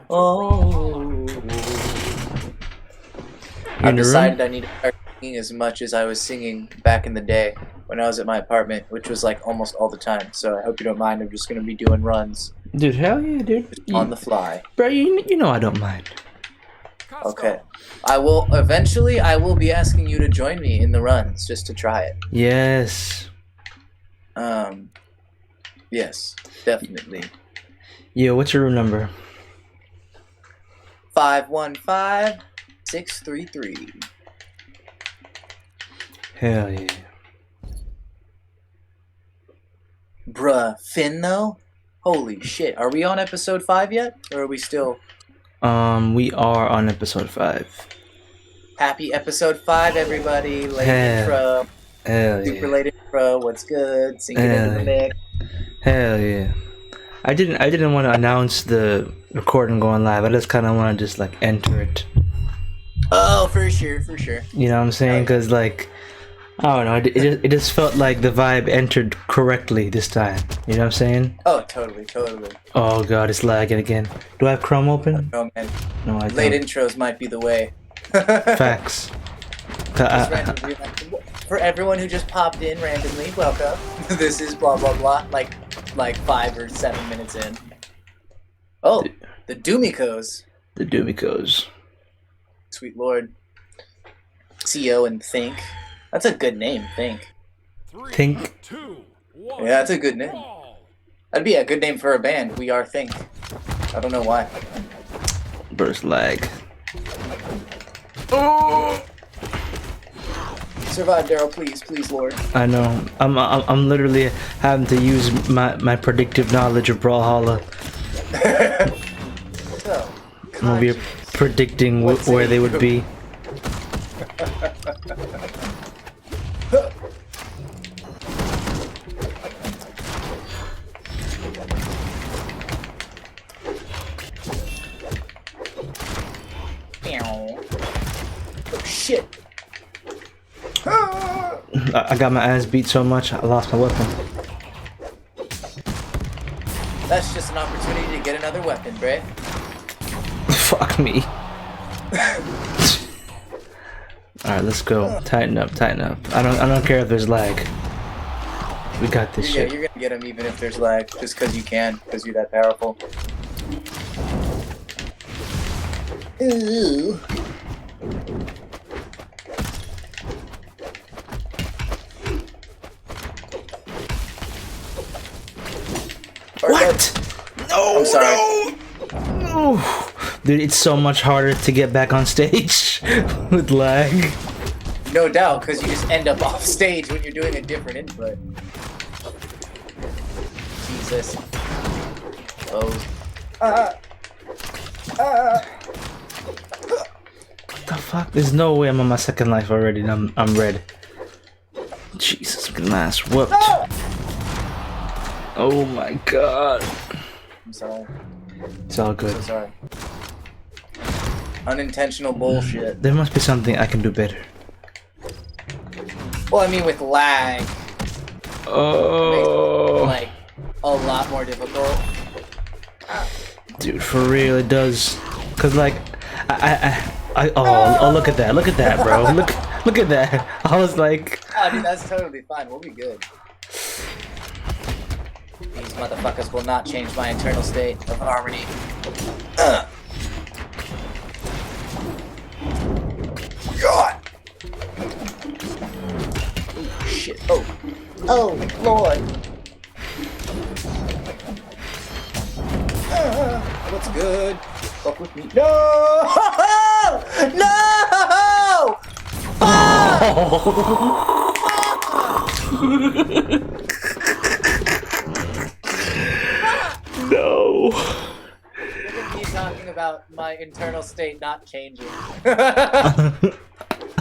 Oh. I've decided I need to start singing as much as I was singing back in the day when I was at my apartment, which was like almost all the time. So I hope you don't mind. I'm just gonna be doing runs. Dude, hell yeah, dude. On the fly. Bro, you know I don't mind. Okay. I will be asking you to join me in the runs just to try it. Yes. Yes, definitely. Yo, what's your room number? 515633. Hell yeah. Bruh, Finn though? Holy shit. Are we on episode 5 yet? Or are we still... We are on episode 5. Happy episode 5, everybody. Late intro. Hell Super yeah. late intro. What's good? Sink it into the mix. Hell yeah. I didn't want to announce the recording going live. I just kind of want to just like enter it. Oh, for sure. You know what I'm saying? Because like, I don't know. It just felt like the vibe entered correctly this time. You know what I'm saying? Oh, totally. Oh god, it's lagging again. Do I have Chrome open? Oh man. No, I don't. Late intros might be the way. Facts. For everyone who just popped in randomly, welcome. This is blah blah blah. Like 5 or 7 minutes in. Oh, the Doomikos. The Doomikos. Sweet lord. CEO and Think. That's a good name, Think. Think. Yeah, that's a good name. That'd be a good name for a band. We Are Think. I don't know why. Burst lag. Oh! Survive, Darrel, please, Lord. I know. I'm literally having to use my predictive knowledge of Brawlhalla. So, I'm gonna be predicting where they would be. Oh shit! I got my ass beat so much I lost my weapon. That's just an opportunity to get another weapon, Bray. Fuck me. Alright, let's go. Tighten up. I don't care if there's lag. We got this shit. Yeah, you're gonna get him even if there's lag, just cause you can, cause you're that powerful. Ooh. What? No, I'm sorry. No. Dude, it's so much harder to get back on stage with lag. No doubt, because you just end up off stage when you're doing a different input. Jesus. Oh. What the fuck? There's no way I'm on my second life already and I'm red. Jesus, I'm getting my ass whooped. Oh my god. I'm sorry. It's all good. I'm so sorry. Unintentional bullshit. There must be something I can do better. Well, I mean with lag. Oh. Like, a lot more difficult. Dude, for real, it does. Cause like, oh, look at that, bro. Look at that. I was like, oh, dude, that's totally fine. We'll be good. These motherfuckers will not change my internal state of harmony. God! Oh, shit. Oh, Lord. What's good? Fuck with me. No! No! no. Look at me talking about my internal state not changing.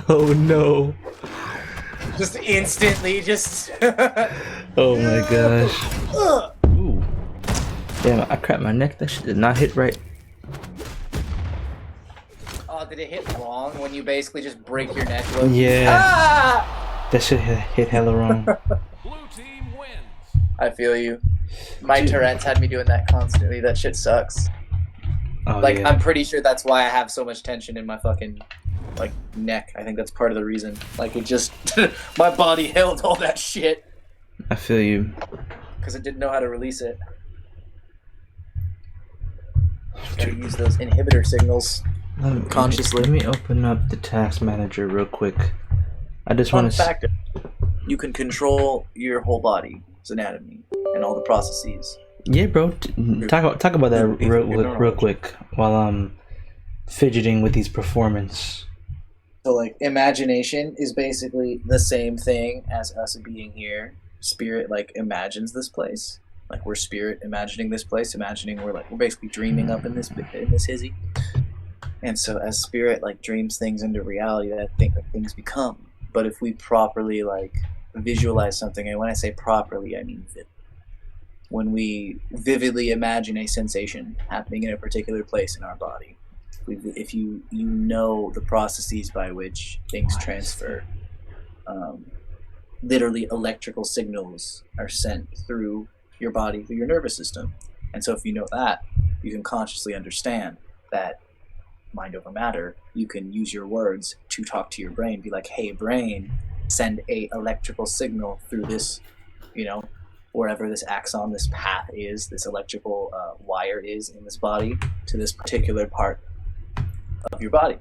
Oh no. Just instantly, just... Oh my gosh. Ooh. Damn, I cracked my neck. That shit did not hit right. Oh, did it hit wrong when you basically just break your neck? Yeah. Ah! That shit hit hella wrong. Blue team wins. I feel you. My Tourette's had me doing that constantly. That shit sucks. Oh, Like, yeah. I'm pretty sure that's why I have so much tension in my fucking, like, neck. I think that's part of the reason. Like, it just... my body held all that shit. I feel you. Because it didn't know how to release it. Gotta use those inhibitor signals consciously. Let me open up the task manager real quick. I just Fun want to... fact, you can control your whole body's anatomy and all the processes. Yeah, bro. Talk about that real quick while I'm fidgeting with these performance. So, like, imagination is basically the same thing as us being here. Spirit, like, imagines this place. Like, we're spirit imagining this place, imagining we're basically dreaming up in this hizzy. And so, as spirit, like, dreams things into reality, that things become. But if we properly, like, visualize something, and when I say properly, I mean vivid. When we vividly imagine a sensation happening in a particular place in our body, if you know the processes by which things transfer, literally electrical signals are sent through your body, through your nervous system. And so if you know that, you can consciously understand that mind over matter. You can use your words to talk to your brain, be like, hey brain, send a electrical signal through this, wherever this axon, this path is, this electrical wire is in this body, to this particular part of your body.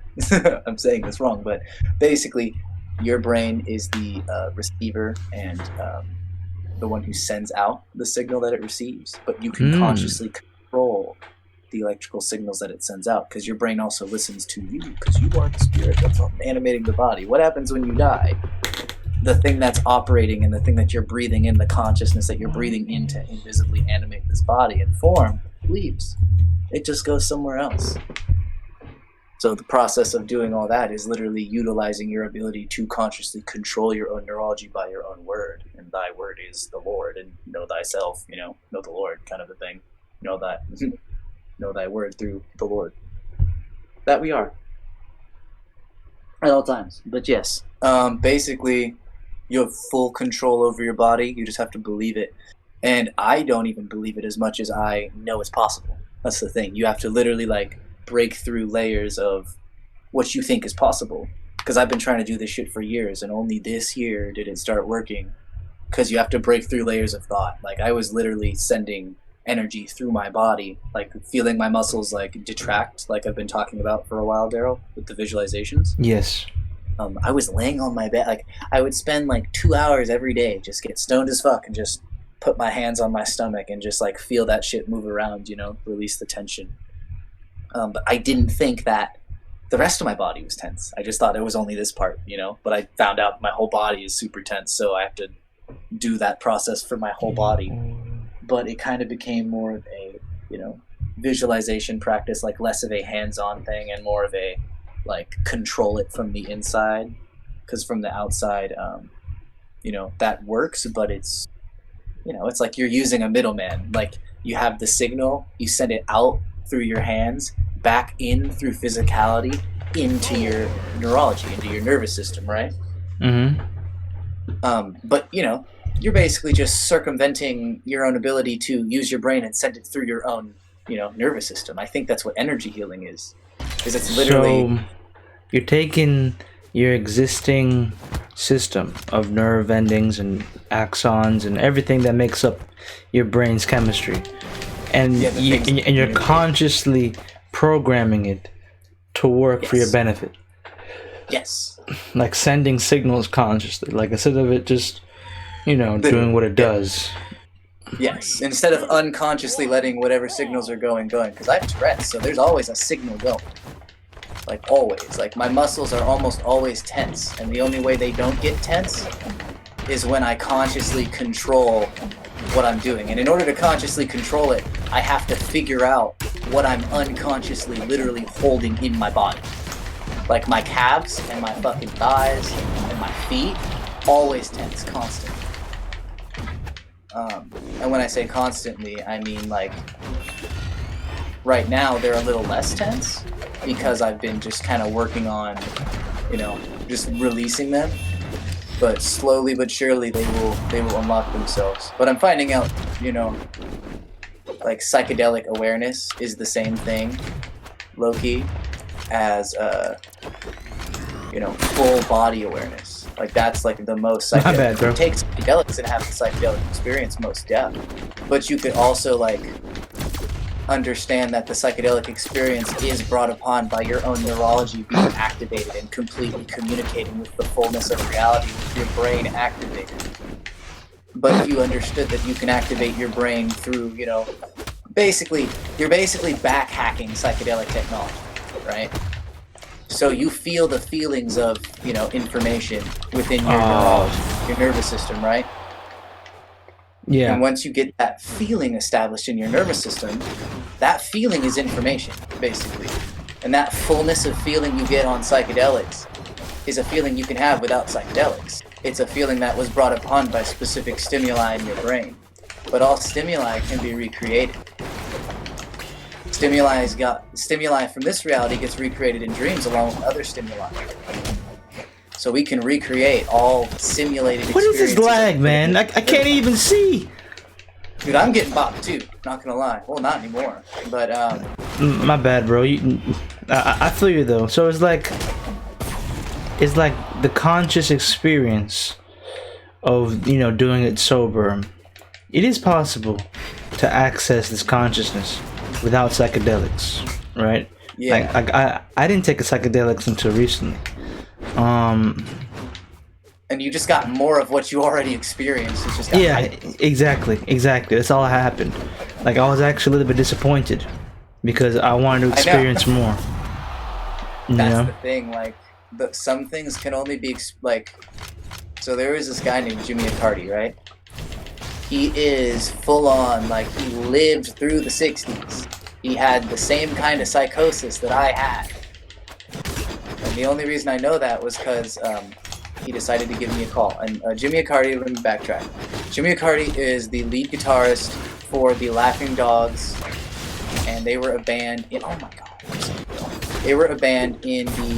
I'm saying this wrong, but basically your brain is the receiver and the one who sends out the signal that it receives, but you can consciously control the electrical signals that it sends out, because your brain also listens to you, because you are the spirit that's animating the body. What happens when you die? The thing that's operating and the thing that you're breathing in, the consciousness that you're breathing in to invisibly animate this body and form, leaves. It just goes somewhere else. So the process of doing all that is literally utilizing your ability to consciously control your own neurology by your own word. And thy word is the Lord, and know thyself, know the Lord, kind of a thing. Know that, know thy word through the Lord. That we are. At all times. But yes, basically, you have full control over your body. You just have to believe it. And I don't even believe it as much as I know it's possible. That's the thing. You have to literally, like, break through layers of what you think is possible. Because I've been trying to do this shit for years, and only this year did it start working. Because you have to break through layers of thought. Like, I was literally sending energy through my body, like feeling my muscles like detract, like I've been talking about for a while, Darrel, with the visualizations. Yes. I was laying on my bed, like I would spend like 2 hours every day, just get stoned as fuck and just put my hands on my stomach and just like feel that shit move around, release the tension. But I didn't think that the rest of my body was tense. I just thought it was only this part, but I found out my whole body is super tense, so I have to do that process for my whole body. But it kind of became more of a, visualization practice, like less of a hands-on thing and more of a, like, control it from the inside. Because from the outside, that works, but it's, it's like you're using a middleman. Like, you have the signal, you send it out through your hands, back in through physicality, into your neurology, into your nervous system, right? Mm-hmm. But, you're basically just circumventing your own ability to use your brain and send it through your own, nervous system. I think that's what energy healing is it's literally... So, you're taking your existing system of nerve endings and axons and everything that makes up your brain's chemistry, and you're consciously programming it to work for your benefit. Yes. Like sending signals consciously, like instead of it just doing what it does. Yes, instead of unconsciously letting whatever signals are going, because I have Tourette's, so there's always a signal going. Like, always. Like, my muscles are almost always tense, and the only way they don't get tense is when I consciously control what I'm doing. And in order to consciously control it, I have to figure out what I'm unconsciously literally holding in my body. Like, my calves and my fucking thighs and my feet, always tense, constant. And when I say constantly, I mean, like, right now they're a little less tense because I've been just kind of working on, just releasing them. but slowly but surely they will unlock themselves. But I'm finding out, you know, like psychedelic awareness is the same thing, low-key, as you know, full body awareness. Like that's like the most psychedelic. My bad, bro. You take psychedelics and have the psychedelic experience most depth, but you could also like understand that the psychedelic experience is brought upon by your own neurology being activated and completely communicating with the fullness of reality with your brain activated. But if you understood that you can activate your brain through, you know, you're basically back hacking psychedelic technology, right? So you feel the feelings of, you know, information within your neurology, your nervous system, right? Yeah. And once you get that feeling established in your nervous system, that feeling is information, basically. And that fullness of feeling you get on psychedelics is a feeling you can have without psychedelics. It's a feeling that was brought upon by specific stimuli in your brain. But all stimuli can be recreated. Stimuli from this reality gets recreated in dreams along with other stimuli. So we can recreate all simulated experiences. What is this lag, man? I can't even see. Dude, I'm getting bopped too, not gonna lie. Well, not anymore, but My bad, bro. I feel you though. So it's like the conscious experience of, you know, doing it sober. It is possible to access this consciousness without psychedelics, right? Yeah. Like I didn't take a psychedelics until recently. And you just got more of what you already experienced. It's just got heightened. Exactly. That's all that happened. Like I was actually a little bit disappointed because I wanted to experience more. That's the thing. Like some things can only be like. So there is this guy named Jimmy Accardi, right? He is full on, like he lived through the 60s. He had the same kind of psychosis that I had. And the only reason I know that was because he decided to give me a call. And Jimmy Accardi, let me backtrack. Jimmy Accardi is the lead guitarist for the Laughing Dogs, and they were a band in, oh my god, they were a band in the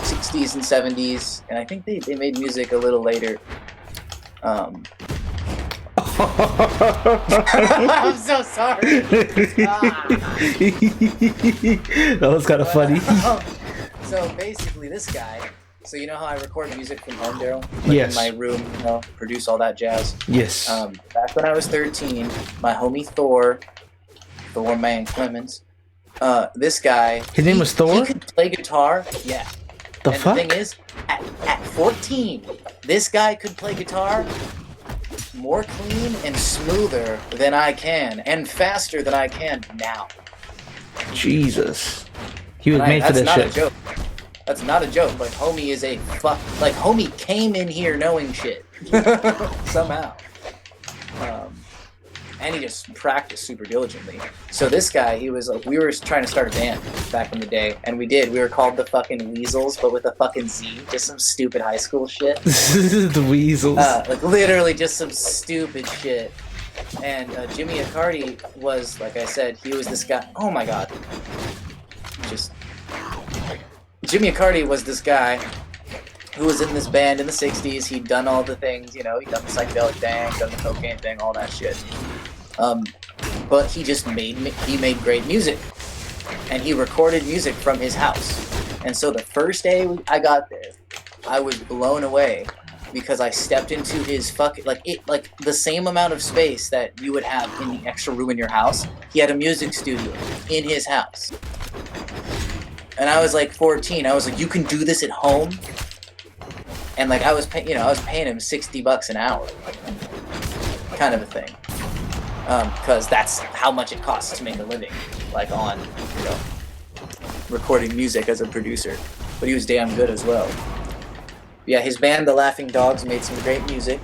60s and 70s, and I think they made music a little later. I'm so sorry. That was kind of funny. So basically, this guy. So you know how I record music from home, Darrel? Like yes. In my room, you know, produce all that jazz. Yes. Back when I was 13, my homie Thor Man Clemens, this guy. His name was Thor? He could play guitar. Yeah. The fuck? The thing is, at 14, this guy could play guitar more clean and smoother than I can, and faster than I can now. Jesus. He was made for that shit. That's not a joke. That's not a joke. Like, homie is a fuck. Like, homie came in here knowing shit. Somehow. And he just practiced super diligently. So this guy, he was like, we were trying to start a band back in the day, and we did. We were called the fucking Weasels, but with a fucking Z. Just some stupid high school shit. The Weasels. Like, literally just some stupid shit. And Jimmy Accardi was, like I said, he was this guy. Oh my god. Jimmy Accardi was this guy who was in this band in the 60s. He'd done all the things, you know, he'd done the psychedelic thing, done the cocaine thing, all that shit. But he just made great music. And he recorded music from his house. And so the first day I got there, I was blown away because I stepped into his like the same amount of space that you would have in the extra room in your house. He had a music studio in his house. And I was like 14. I was like, you can do this at home? And like I was paying him $60 an hour, kind of a thing, because that's how much it costs to make a living, like on, you know, recording music as a producer. But he was damn good as well. Yeah, his band, the Laughing Dogs, made some great music,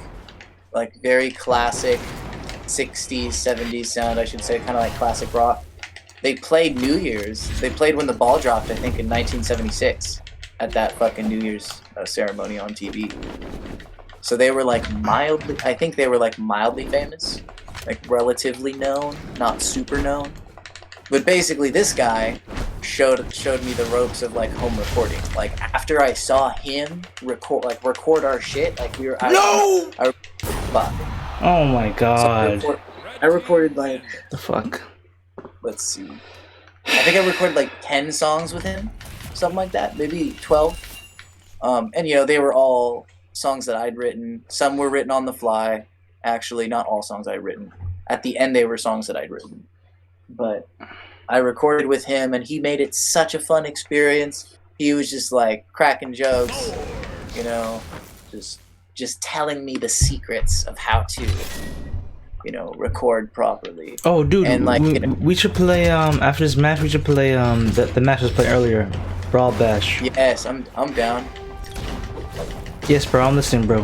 like very classic 60s, 70s sound, I should say, kind of like classic rock. They played New Year's. They played when the ball dropped, I think, in 1976 at that fucking New Year's ceremony on TV. So they were like mildly famous, like relatively known, not super known. But basically this guy showed me the ropes of like home recording. Like after I saw him record our shit, like we were Oh my god. So I recorded like the fuck. Let's see. I think I recorded like 10 songs with him, something like that, maybe 12. And you know, they were all songs that I'd written. Some were written on the fly. Actually, not all songs I'd written. At the end, they were songs that I'd written. But I recorded with him, and he made it such a fun experience. He was just like cracking jokes, you know, just telling me the secrets of how to, you know, record properly. Oh, dude, and like we should play after this match. We should play the match was played earlier, Brawl Bash. Yes, I'm down. Yes, bro, I'm listening, bro,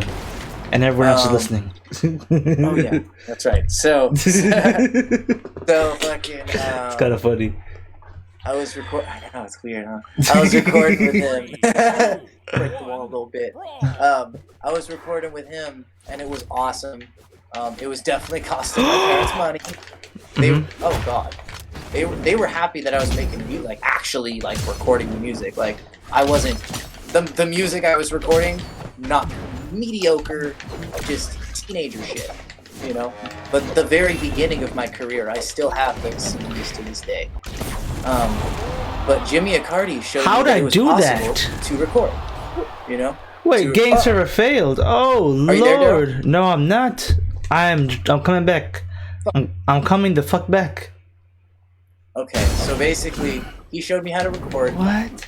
and everyone else is listening. Oh yeah, that's right. So fucking. It's kind of funny. I was recording. I know it's weird, huh? I was recording with him. Break the wall a little bit. I was recording with him, and it was awesome. It was definitely costing my parents money. Oh god, they were happy that I was making music, like actually like recording the music. Like I wasn't the music I was recording, not mediocre, just teenager shit, you know. But the very beginning of my career, I still have those CDs to this day. But Jimmy Accardi showed me that it was possible to record, you know. Wait, game server failed. Oh lord, there, no, I'm not. I'm coming back. I'm coming the fuck back. Okay, so basically, he showed me how to record. What?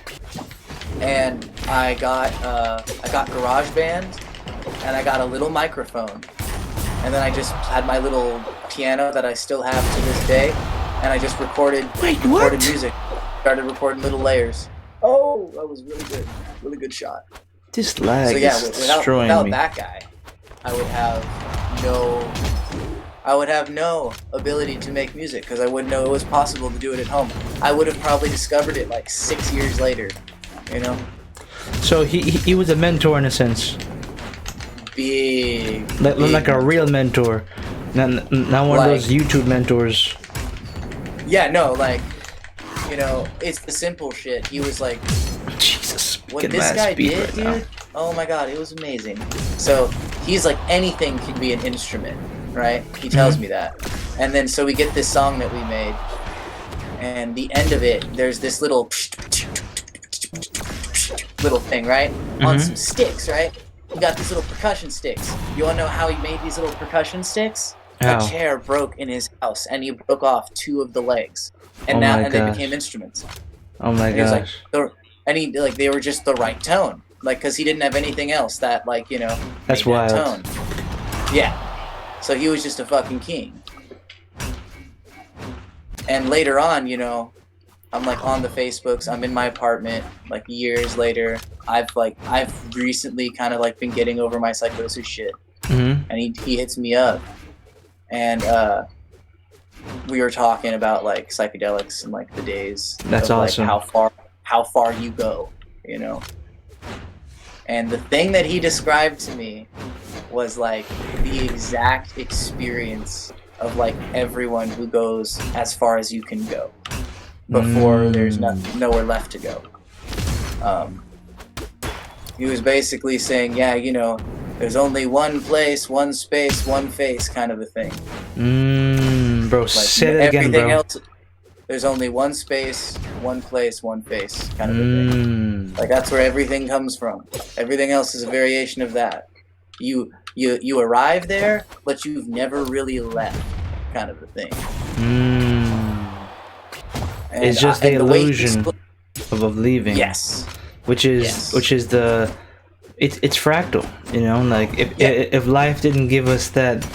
And I got GarageBand, and I got a little microphone, and then I just had my little piano that I still have to this day, and I just recorded music. Started recording little layers. Oh, that was really good shot. This lag is destroying without me. That guy, I would have no ability to make music because I wouldn't know it was possible to do it at home. I would have probably discovered it like 6 years later, you know. So he was a mentor in a sense. Big like a real mentor, not one of those YouTube mentors. Yeah, no, like, you know, it's the simple shit. He was like, Jesus, what this guy did, dude. Oh my god, it was amazing. So he's like, anything can be an instrument, right? He tells me that. And then so we get this song that we made, and the end of it, there's this little thing, right? On some sticks, right? He got these little percussion sticks. You wanna know how he made these little percussion sticks? How? A chair broke in his house, and he broke off 2 of the legs, and they became instruments. Oh my gosh! Like, they were just the right tone, like, because he didn't have anything else that, like, you know, that's made wild. That tone. Yeah, so he was just a fucking king. And later on, you know, I'm like on the Facebooks. I'm in my apartment. Like years later, I've recently kind of like been getting over my psychosis shit, and he hits me up. And we were talking about like psychedelics and like the days. That's of, awesome. Like, how far you go, you know. And the thing that he described to me was like the exact experience of like everyone who goes as far as you can go before there's nowhere left to go. He was basically saying, yeah, you know, there's only one place, one space, one face, kind of a thing. Bro, like, say that again, bro. Else, there's only one space, one place, one face, kind of a thing. Like that's where everything comes from. Everything else is a variation of that. You arrive there, but you've never really left, kind of a thing. It's just the illusion of leaving. Yes. Which is it's fractal, you know, like if life didn't give us that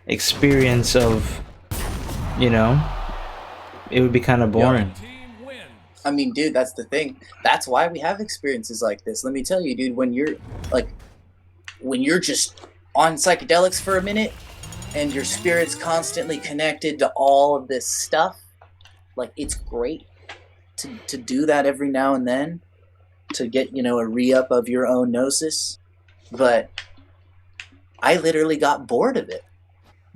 experience of, you know, it would be kind of boring. I mean, dude, that's the thing. That's why we have experiences like this. Let me tell you, dude, when you're just on psychedelics for a minute and your spirit's constantly connected to all of this stuff, like it's great to do that every now and then, to get, you know, a re-up of your own gnosis. But I literally got bored of it.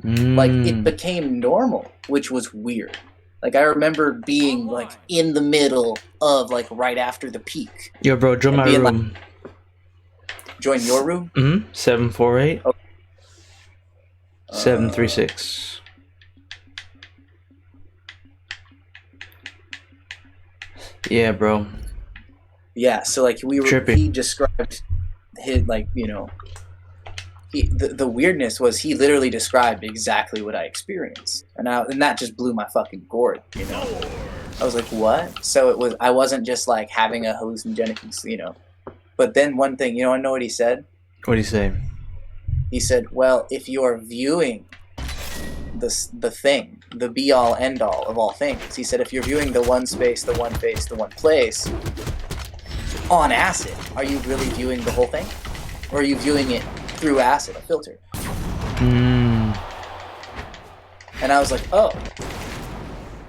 Like it became normal, which was weird. Like I remember being like in the middle of like right after the peak. Yo, bro, join my room. Like, join your room? 748 736. Yeah, bro. Yeah, so like we were Trippy. he described his like, you know, the weirdness was he literally described exactly what I experienced. And that just blew my fucking gourd, you know. I was like, what? So I wasn't just like having a hallucinogenic, you know. But then one thing, you know what he said? What did he say? He said, well, if you're viewing the thing, the be-all, end-all of all things, he said, if you're viewing the one space, the one face, the one place, on acid, are you really viewing the whole thing? Or are you viewing it through acid, a filter? Mm. And I was like, oh,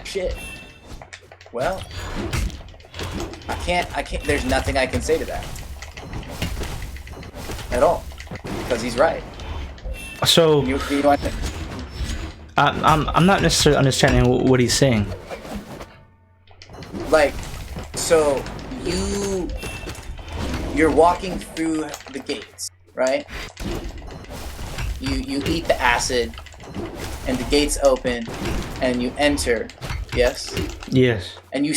shit. Well, I can't, there's nothing I can say to that. At all. Because he's right. So, you know what? I'm not necessarily understanding what he's saying. Like, so you're walking through the gates, right? You eat the acid, and the gates open, and you enter. Yes. Yes. And you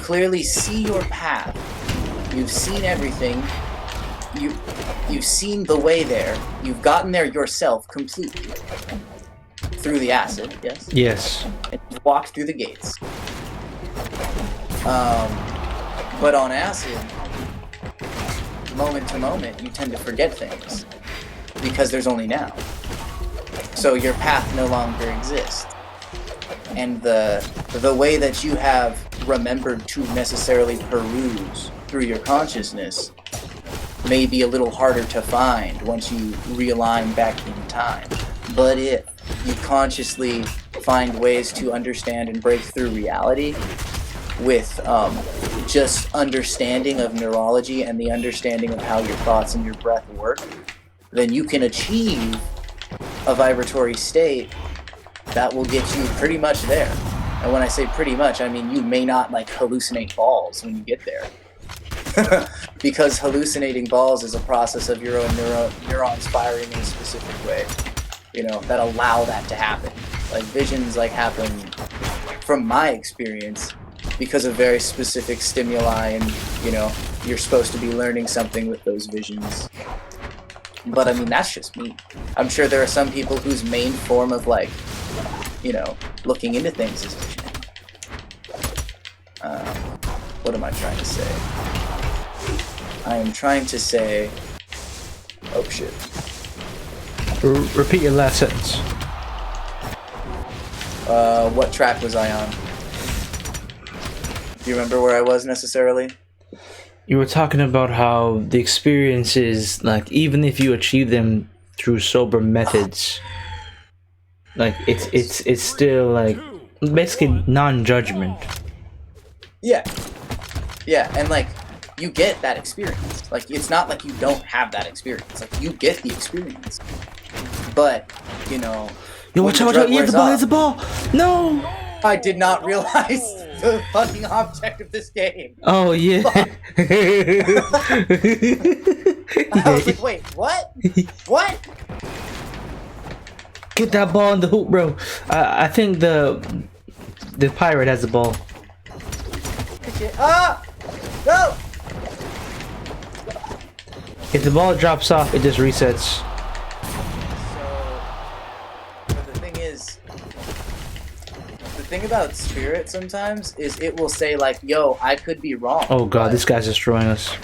clearly see your path. You've seen everything. You've seen the way there. You've gotten there yourself completely through the acid. Yes. Yes. And you've walked through the gates. But on acid, moment to moment, you tend to forget things because there's only now. So your path no longer exists. And the way that you have remembered to necessarily peruse through your consciousness may be a little harder to find once you realign back in time. But if you consciously find ways to understand and break through reality with just understanding of neurology and the understanding of how your thoughts and your breath work, then you can achieve a vibratory state that will get you pretty much there. And when I say pretty much, I mean you may not like hallucinate balls when you get there. Because hallucinating balls is a process of your own neurons firing in a specific way, you know, that allow that to happen. Like visions like happen, from my experience, because of very specific stimuli, and you know, you're supposed to be learning something with those visions. But I mean, that's just me. I'm sure there are some people whose main form of like, you know, looking into things is vision. What am I trying to say? I am trying to say, oh shit. Repeat your last sentence. What track was I on? Do you remember where I was necessarily? You were talking about how the experiences, like, even if you achieve them through sober methods, like, it's still, like, basically non-judgment. Yeah. Yeah, and, like, you get that experience. Like, it's not like you don't have that experience. Like, you get the experience. But, you know... Yo, watch out, there's a ball! No! I did not realize the fucking object of this game. Oh, yeah. I was like, wait, what? What? Get that ball in the hoop, bro. I think the pirate has the ball. Ah! No! If the ball drops off, it just resets. So the thing is, the thing about spirit sometimes is it will say like, yo, I could be wrong. Oh god, this guy's destroying us.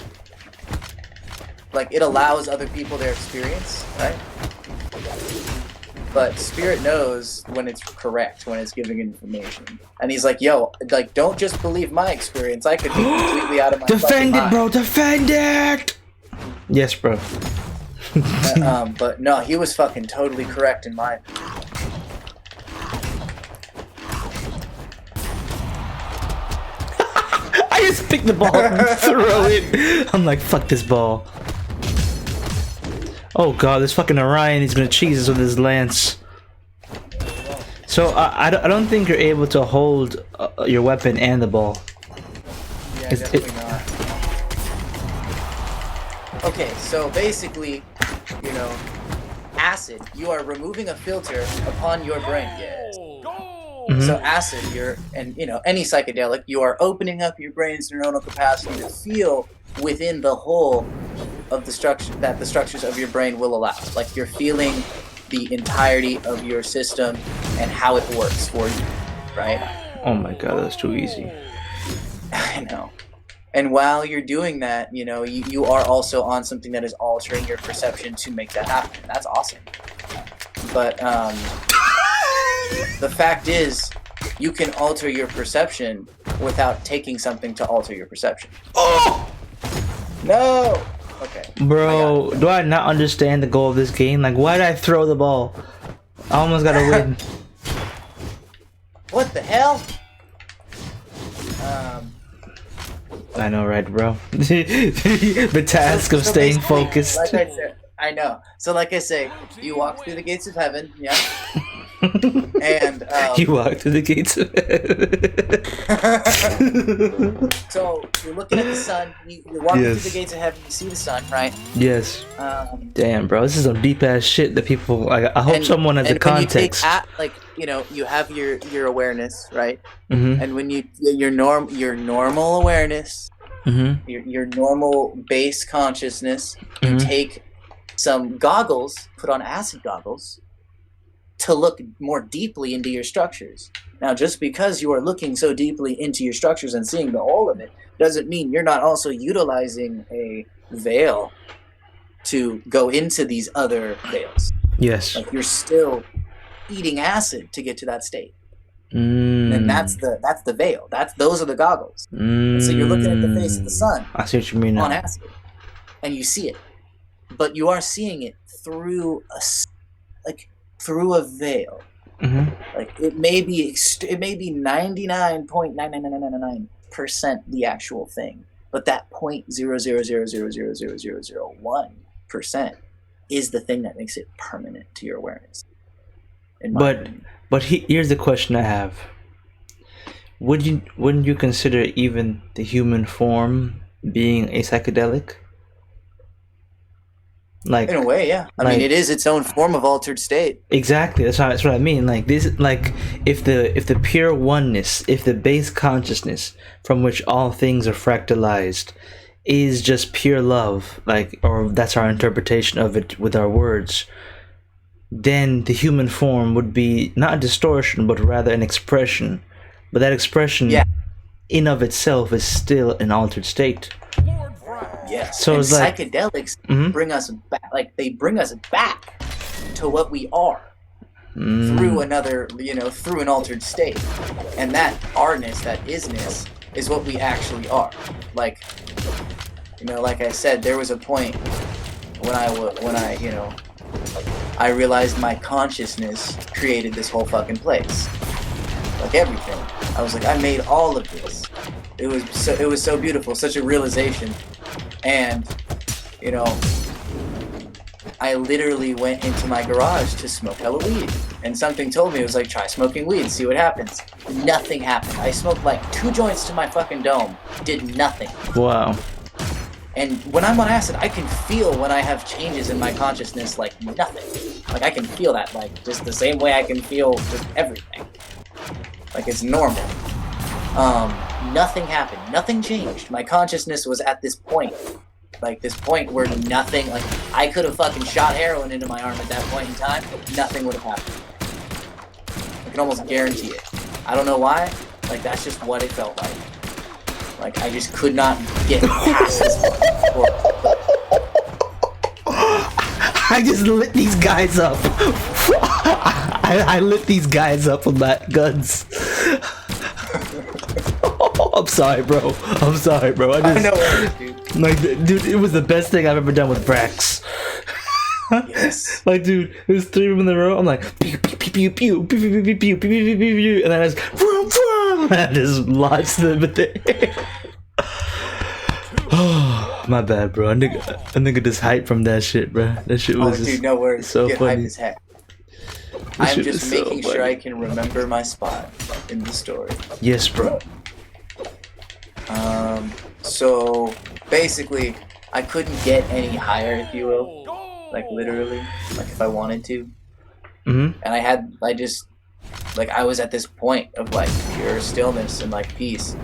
Like, it allows other people their experience, right? But spirit knows when it's correct, when it's giving information. And he's like, yo, like, don't just believe my experience. I could be completely out of my Defend it, bro! Defend it! Yes, bro. But no, he was fucking totally correct in my opinion. I just picked the ball and throw it. I'm like, fuck this ball. Oh god, this fucking Orion, he's gonna cheese us with his lance. So I don't think you're able to hold your weapon and the ball. Yeah, definitely not. Okay, so basically, you know, acid, you are removing a filter upon your brain. Yes. So acid, any psychedelic, you are opening up your brain's neuronal capacity to feel within the whole of the structure that the structures of your brain will allow. Like you're feeling the entirety of your system and how it works for you, right? Oh my god, that's too easy. I know. And while you're doing that, you are also on something that is altering your perception to make that happen. That's awesome. But the fact is, you can alter your perception without taking something to alter your perception. Oh! No! Okay. Bro, do I not understand the goal of this game? Like, why did I throw the ball? I almost got to win. What the hell? I know, right, bro? The task of staying focused. Like I said, I know. So, like I say, you walk through the gates of heaven, yeah? And you walk through the gates of heaven. So you're looking at the sun. You're walking through the gates of heaven. You see the sun, right? Yes. Damn, bro, this is some deep ass shit that people. I hope someone has a context. You have your awareness, right? Mm-hmm. And when your normal awareness, your normal base consciousness, you take some goggles, put on acid goggles, to look more deeply into your structures. Now, just because you are looking so deeply into your structures and seeing the whole of it, doesn't mean you're not also utilizing a veil to go into these other veils. Yes. Like you're still eating acid to get to that state. And that's the veil. Those are the goggles. And so you're looking at the face of the sun. I see what you mean now. On acid, and you see it, but you are seeing it through through a veil. Like it may be 99.99999% the actual thing, but that 0.000000001% is the thing that makes it permanent to your awareness. Here's the question I have: wouldn't you consider even the human form being a psychedelic? Like, in a way, yeah. I mean, it is its own form of altered state. Exactly. That's what I mean. Like this, if the pure oneness, if the base consciousness from which all things are fractalized, is just pure love, or that's our interpretation of it with our words, then the human form would be not a distortion, but rather an expression. But that expression, in of itself, is still an altered state. Yes. So it's psychedelics bring us back. Like they bring us back to what we are through through an altered state, and that ourness, that isness, is what we actually are. Like I said, there was a point when I realized my consciousness created this whole fucking place. Like everything, I was like, I made all of this. It was so beautiful, such a realization. And, I literally went into my garage to smoke hella weed. And something told me, it was like, try smoking weed, see what happens. Nothing happened. I smoked 2 joints to my fucking dome. Did nothing. Wow. And when I'm on acid, I can feel when I have changes in my consciousness like nothing. I can feel that, just the same way I can feel just everything. It's normal. Nothing happened. Nothing changed. My consciousness was at this point. This point where nothing, I could have fucking shot heroin into my arm at that point in time. Nothing would have happened. I can almost guarantee it. I don't know why. That's just what it felt like. I just could not get past this point. I just lit these guys up. I lit these guys up with my guns. I'm sorry, bro. I know it is, dude. Dude, it was the best thing I've ever done with Brax. Yes. Dude, there's 3 of them in the row. I'm like, pew, pew, pew, pew, pew, pew, pew, pew, pew, pew, pew, pew, and then I just, vroom, vroom, and I just launched them in the air. Oh, my bad, bro. I nigga just hyped from that shit, bro. That shit was just, dude, no worries. So funny. Hype as heck. I'm just making sure I can remember my spot in the story. Yes, bro. So basically, I couldn't get any higher, if you will, like literally, like if I wanted to. Mm-hmm. And I was at this point of like pure stillness and like peace,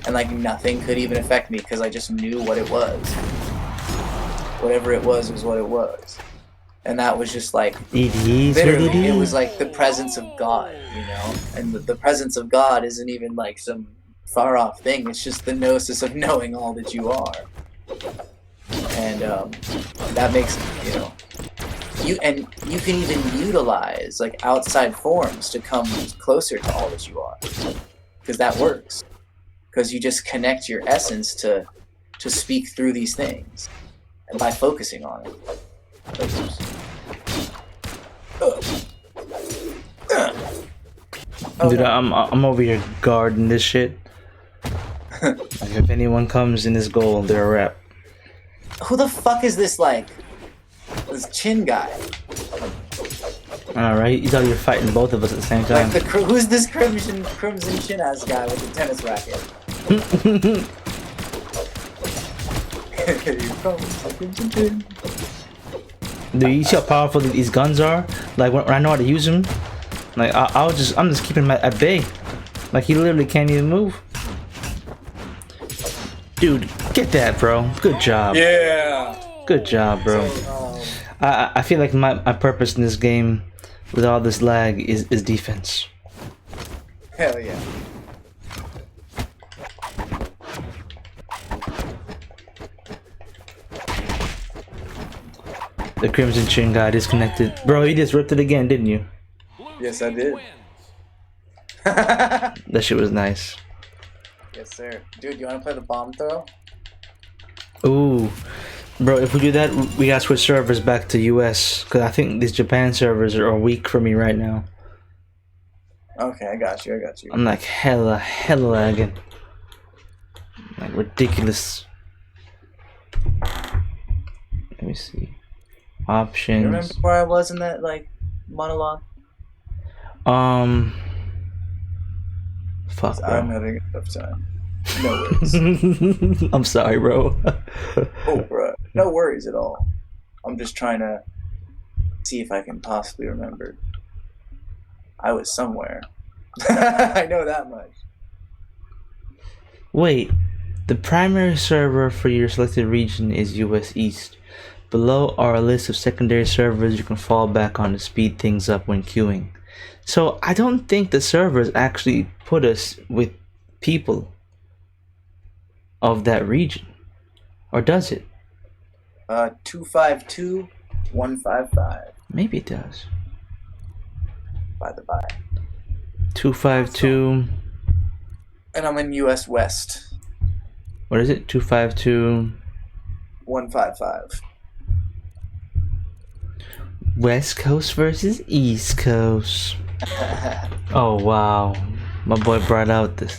and like nothing could even affect me because I just knew what it was. Whatever it was what it was. And that was just like, literally, it was like the presence of God, you know? And the presence of God isn't even like some far off thing, it's just the gnosis of knowing all that you are. And that makes, you know, you can even utilize like outside forms to come closer to all that you are. Because that works. Because you just connect your essence to speak through these things. And by focusing on it. Dude, I'm over here guarding this shit. Like if anyone comes in this goal, they're a rep. Who the fuck is this this chin guy? Alright, you thought you were fighting both of us at the same time. Like who's this crimson chin ass guy with the tennis racket? Dude, you see how powerful these guns are? Like when I know how to use them, like I'm just keeping him at bay. Like he literally can't even move. Dude, get that, bro. Good job. Yeah. Good job, bro. I feel like my purpose in this game, with all this lag, is defense. Hell yeah. The Crimson Chin guy disconnected. Bro, you just ripped it again, didn't you? Yes, I did. That shit was nice. Yes, sir. Dude, you want to play the bomb throw? Ooh. Bro, if we do that, we gotta switch servers back to US. Because I think these Japan servers are weak for me right now. Okay, I got you. I'm like hella lagging. Like ridiculous. Let me see. Options. You remember where I was in that, like, monologue? Fuck, bro. I'm having a tough time. No worries. I'm sorry, bro. Oh, bro. No worries at all. I'm just trying to see if I can possibly remember. I was somewhere. I know that much. Wait. The primary server for your selected region is US East. Below are a list of secondary servers you can fall back on to speed things up when queuing. So I don't think the servers actually put us with people of that region. Or does it? 252-155. Maybe it does. By the by. 252. And I'm in US West. What is it? 252. 155. West Coast versus East Coast. Oh wow, my boy brought out the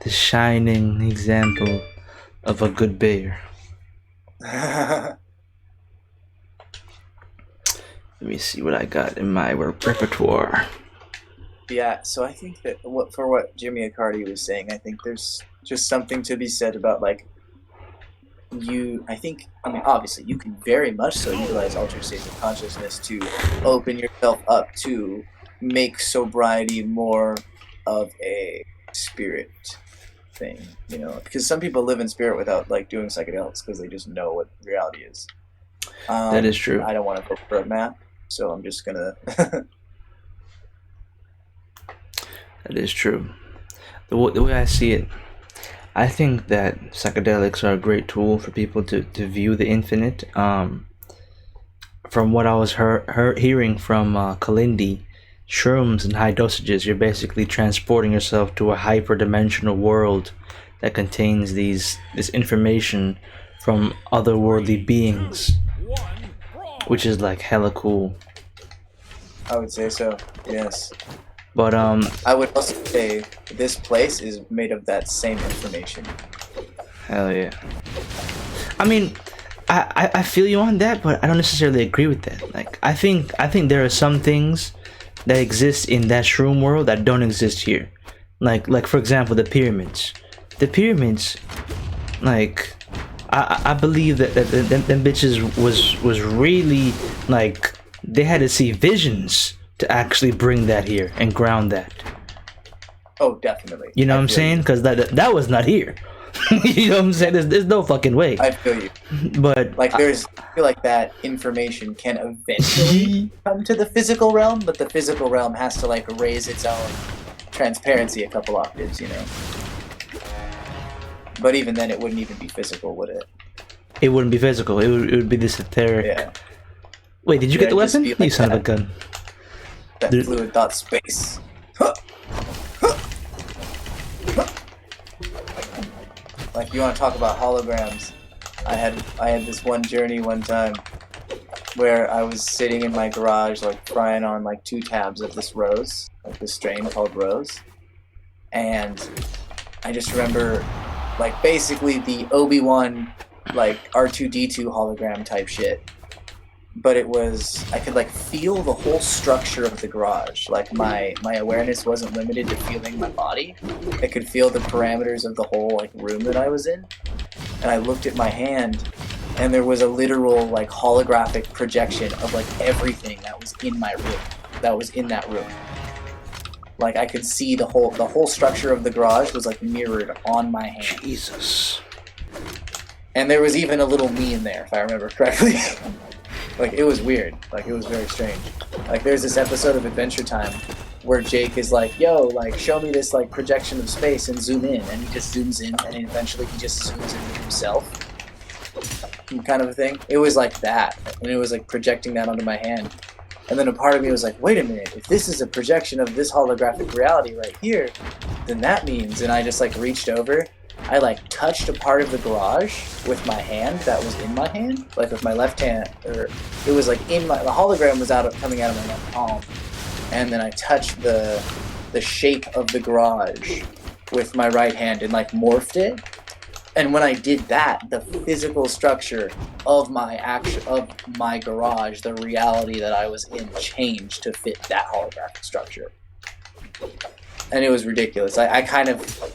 shining example of a good bear. Let me see what I got in my repertoire. Yeah, so I think that for what Jimmy Accardi was saying, I think there's just something to be said about like obviously you can very much so utilize altered states of consciousness to open yourself up to make sobriety more of a spirit thing, you know, because some people live in spirit without like doing psychedelics because they just know what reality is. That is true. I don't want to go for a map, so I'm just gonna That is true. The way I see it, I think that psychedelics are a great tool for people to view the infinite. From what I was hearing from Kalindi, shrooms in high dosages, you're basically transporting yourself to a hyper-dimensional world that contains this information from otherworldly beings, which is like hella cool. I would say so, yes. But I would also say this place is made of that same information. Hell yeah. I mean, I feel you on that, but I don't necessarily agree with that. Like I think there are some things that exist in that shroom world that don't exist here. Like for example, the pyramids. The pyramids, like I believe that them bitches was really like they had to see visions to actually bring that here and ground that. Oh, definitely. You know what I'm saying? Because that was not here. You know what I'm saying? There's no fucking way. I feel you. But like I feel like that information can eventually come to the physical realm, but the physical realm has to like raise its own transparency a couple octaves, you know. But even then, it wouldn't even be physical, would it? It wouldn't be physical. It would be this etheric. Yeah. Wait, did you get the weapon? Like you son of a gun. That fluid thought space. Like, you want to talk about holograms? I had this one journey one time where I was sitting in my garage, like frying on like 2 tabs of this rose, like this strain called Rose, and I just remember, like, basically the Obi-Wan, like R2-D2 hologram type shit. But it was, I could like feel the whole structure of the garage. Like my awareness wasn't limited to feeling my body. I could feel the parameters of the whole like room that I was in. And I looked at my hand, and there was a literal like holographic projection of like everything that was in my room, that was in that room. Like I could see the whole structure of the garage was like mirrored on my hand. Jesus. And there was even a little me in there, if I remember correctly. Like, it was weird. Like, it was very strange. Like, there's this episode of Adventure Time where Jake is like, yo, like, show me this, like, projection of space and zoom in. And he just zooms in, and eventually he just zooms into himself. Kind of a thing. It was like that. And it was, like, projecting that onto my hand. And then a part of me was like, wait a minute. If this is a projection of this holographic reality right here, then that means... And I just, like, reached over. I like touched a part of the garage with my hand that was in my hand, like with my left hand, or it was like in my, the hologram was coming out of my left palm, and then I touched the shape of the garage with my right hand and like morphed it. And when I did that, the physical structure of my garage, the reality that I was in, changed to fit that holographic structure. And it was ridiculous. I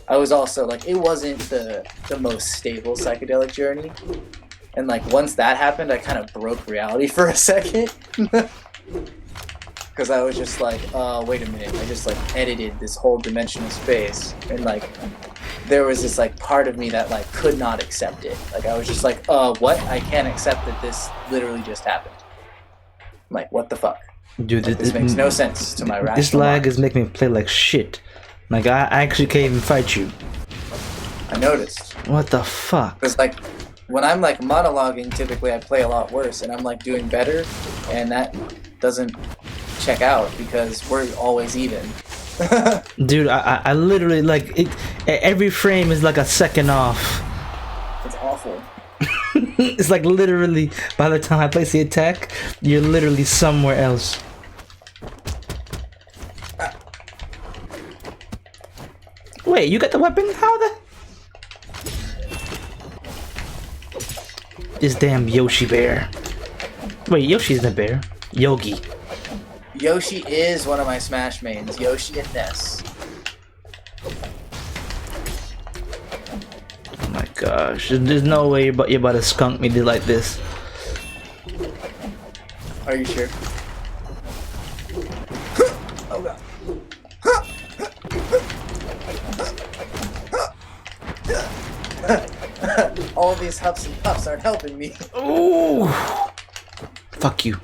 was also like, it wasn't the most stable psychedelic journey. And like once that happened, I kind of broke reality for a second. Because I was just like, wait a minute. I just like edited this whole dimensional space. And like there was this like part of me that like could not accept it. Like I was just like, what? I can't accept that this literally just happened. I'm like, what the fuck? Dude, like, this makes no sense to my rational This lag mind. is making me play like shit. Like, I actually can't even fight you. I noticed. What the fuck? Because, like, when I'm, like, monologuing, typically I play a lot worse, and I'm, like, doing better, and that doesn't check out, because we're always even. Dude, I literally, like, every frame is, like, a second off. It's awful. It's, like, literally, by the time I place the attack, you're literally somewhere else. Wait, you got the weapon? How the... This damn Yoshi bear. Wait, Yoshi's the bear. Yogi. Yoshi is one of my Smash mains. Yoshi and Ness. Oh my gosh. There's no way you're about to skunk me like this. Are you sure? Oh god. All of these huffs and puffs aren't helping me. Ooh! Fuck you.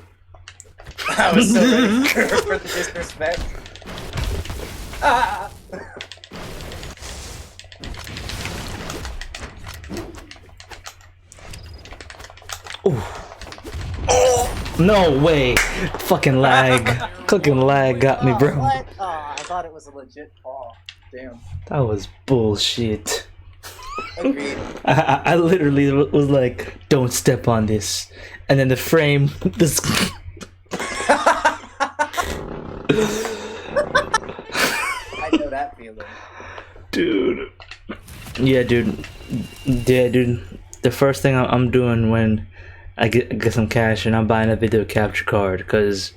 I was so ready for the disrespect. Ah! Ooh. No way. Fucking lag. Fucking lag got me, bro. What? Oh, I thought it was a legit fall. Damn. That was bullshit. Agreed. I literally was like, don't step on this. And then the frame, this... I know that feeling. Dude. Yeah, dude. Yeah, dude. The first thing I'm doing when I get some cash and I'm buying a video capture card, because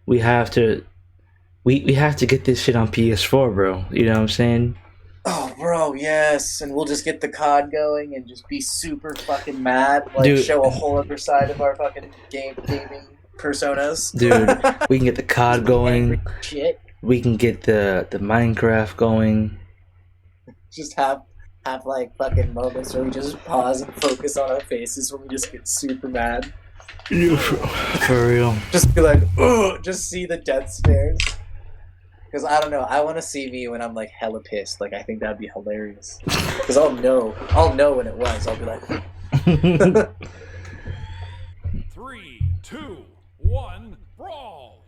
we have to we have to get this shit on PS4, bro. You know what I'm saying? Oh, bro, yes. And we'll just get the COD going and just be super fucking mad. Like, Dude. show a whole other side of our fucking gaming personas. Dude, we can get the COD going. Shit. We can get the Minecraft going. Just have like fucking moments where we just pause and focus on our faces when we just get super mad. For real. Just be like, ugh, just see the death stares. Because I don't know, I want to see me when I'm like hella pissed. Like, I think that'd be hilarious. Because I'll know when it was. I'll be like, 3, 2, 1, brawl!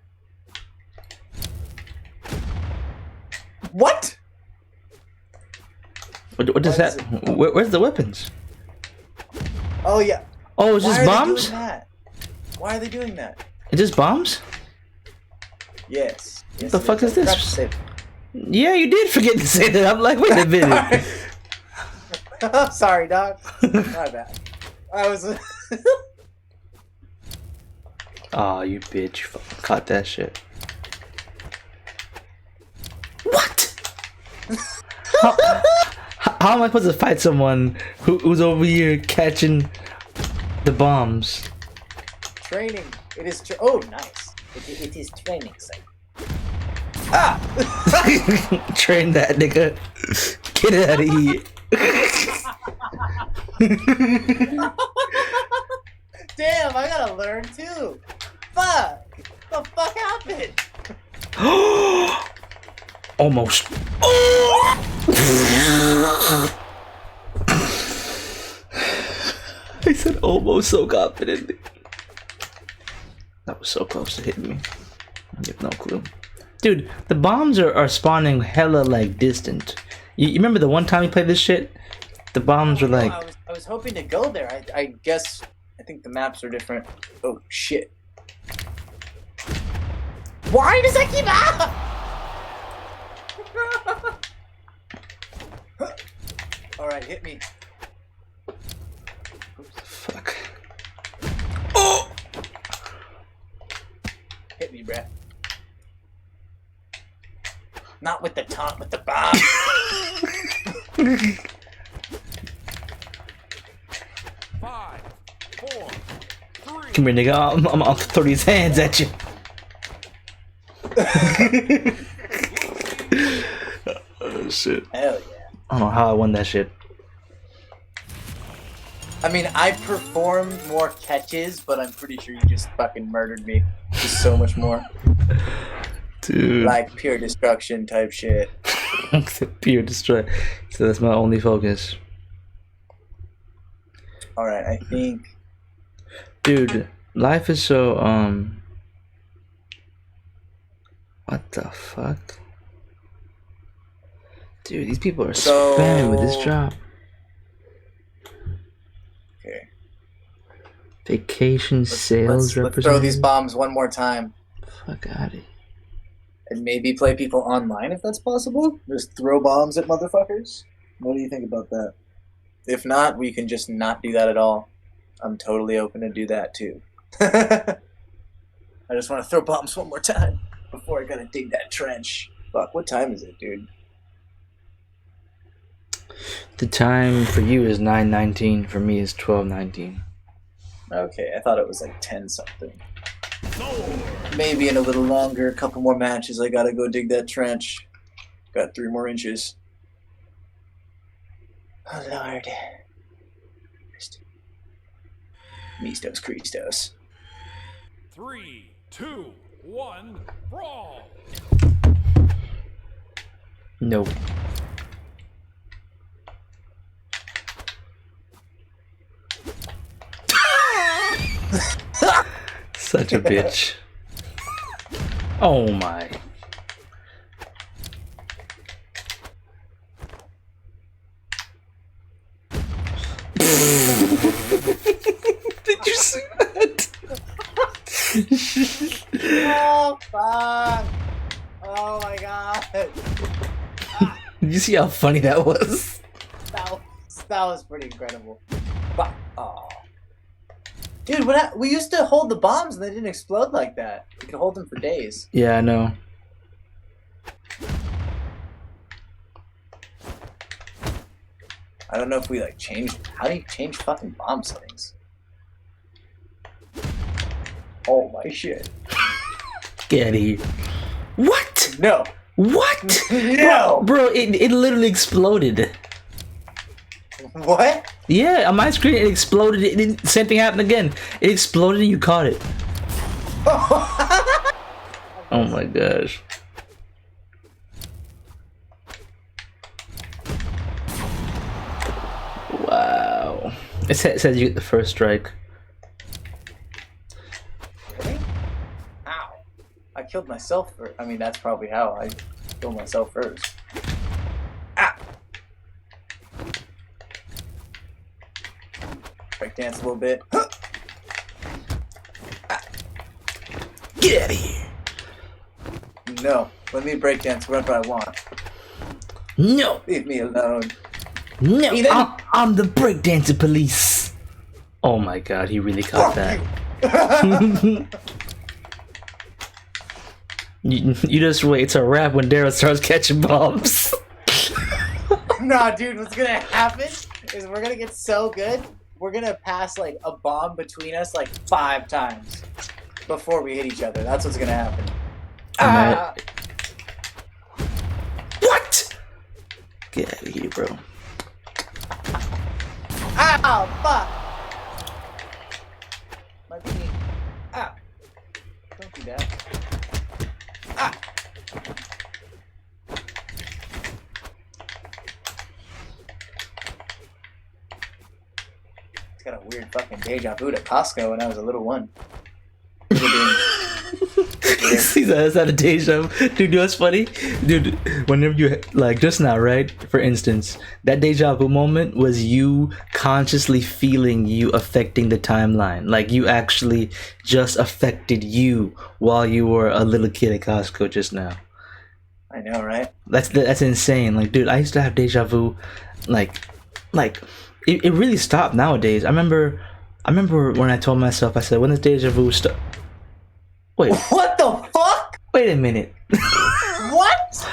what? What does that? Where's the weapons? Oh yeah. Oh, it's Why just are bombs? they doing that? Why are they doing that? It's just bombs? Yes. What the fuck is I forgot this? to say- Yeah, you did forget to say that. I'm like, wait a minute. Sorry, dog. My bad. I was. Aw, you bitch. You fucking caught that shit. What? How am I supposed to fight someone who's over here catching the bombs? Training. It is. Oh, nice. It is training, sir. Ah! Train that nigga. Get out of here. Damn, I gotta learn too. Fuck. What the fuck happened? Almost. Oh! I said almost so confident. That was so close to hitting me. I have no clue. Dude, the bombs are spawning hella like distant. You remember the one time we played this shit? The bombs were like... I was hoping to go there. I guess... I think the maps are different. Oh, shit. Why does that keep out? Alright, hit me. Fuck. Oh! Hit me, bruh. Not with the taunt, with the bomb. 5, 4, 3. Come here, nigga. I'll throw these hands at you. Oh, shit. Hell yeah. I don't know how I won that shit. I mean, I performed more catches, but I'm pretty sure you just fucking murdered me. Just so much more. Dude. Like pure destruction type shit. Pure destroy. So that's my only focus. Alright, I think... Dude, life is so, what the fuck? Dude, these people are spamming with this drop. Okay. Vacation sales Let's throw these bombs one more time. Fuck out of here. And maybe play people online if that's possible? Just throw bombs at motherfuckers? What do you think about that? If not, we can just not do that at all. I'm totally open to do that too. I just want to throw bombs one more time before I gotta dig that trench. Fuck, what time is it, dude? The time for you is 9:19. For me is 12:19. Okay, I thought it was like 10 something. Maybe in a little longer, a couple more matches, I gotta go dig that trench. Got 3 more inches. Oh lord. Mistos Christos. 3, 2, 1, brawl! Nope. Such a bitch. Oh my. Did you see that? Oh fuck! Oh my god! Did you see how funny that was? That was pretty incredible. But, oh. Dude, we used to hold the bombs and they didn't explode like that. You could hold them for days. Yeah, I know. I don't know if we like change. How do you change fucking bomb settings? Oh my shit. Get out of here. What? No. What? No. Bro, it literally exploded. What? Yeah, on my screen it exploded. Same thing happened again. It exploded and you caught it. Oh my gosh. Wow. It says you get the first strike. Really? Ow. I killed myself first. I mean, that's probably how I killed myself first. Ah! Breakdance a little bit. Ah. Get out of here. No. Let me breakdance wherever I want. No. Leave me alone. No. Ethan? I'm the breakdancer police. Oh my god, he really caught that. You just wait. It's a wrap when Darrel starts catching bombs. Nah, dude, what's gonna happen is we're gonna get so good, we're gonna pass like a bomb between us like 5 times before we hit each other. That's what's gonna happen. Ah! What? Get out of here, bro. Ow! Fuck! My beanie. Ow! Don't do that. Ah! It's got a weird fucking deja vu to Costco when I was a little one. See that? Is that a deja vu? Dude, you know what's funny? Dude, whenever you, like, just now, right? For instance, that deja vu moment was you consciously feeling you affecting the timeline. Like, you actually just affected you while you were a little kid at Costco just now. I know, right? That's insane. Like, dude, I used to have deja vu, like, it really stopped nowadays. I remember when I told myself, I said, when does deja vu stop? Wait. What the fuck? Wait a minute. What?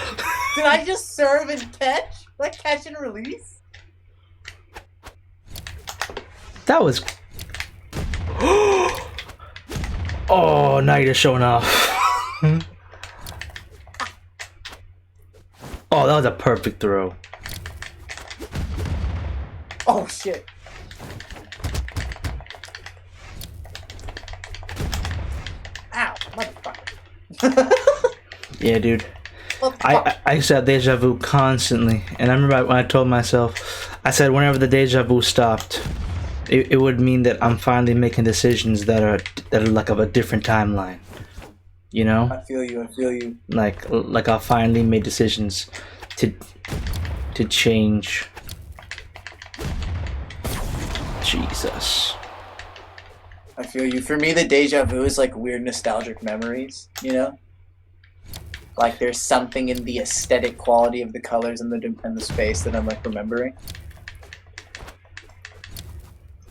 Did I just serve and catch? Like catch and release? That was. Oh, now you're just showing off. Oh, that was a perfect throw. Oh shit. Ow, motherfucker. Yeah, dude. I used to have deja vu constantly, and I remember when I told myself, I said whenever the deja vu stopped, it would mean that I'm finally making decisions that are like of a different timeline. You know? I feel you. Like I finally made decisions to change. Jesus. I feel you. For me, the deja vu is like weird nostalgic memories, you know? Like there's something in the aesthetic quality of the colors and the space that I'm like remembering.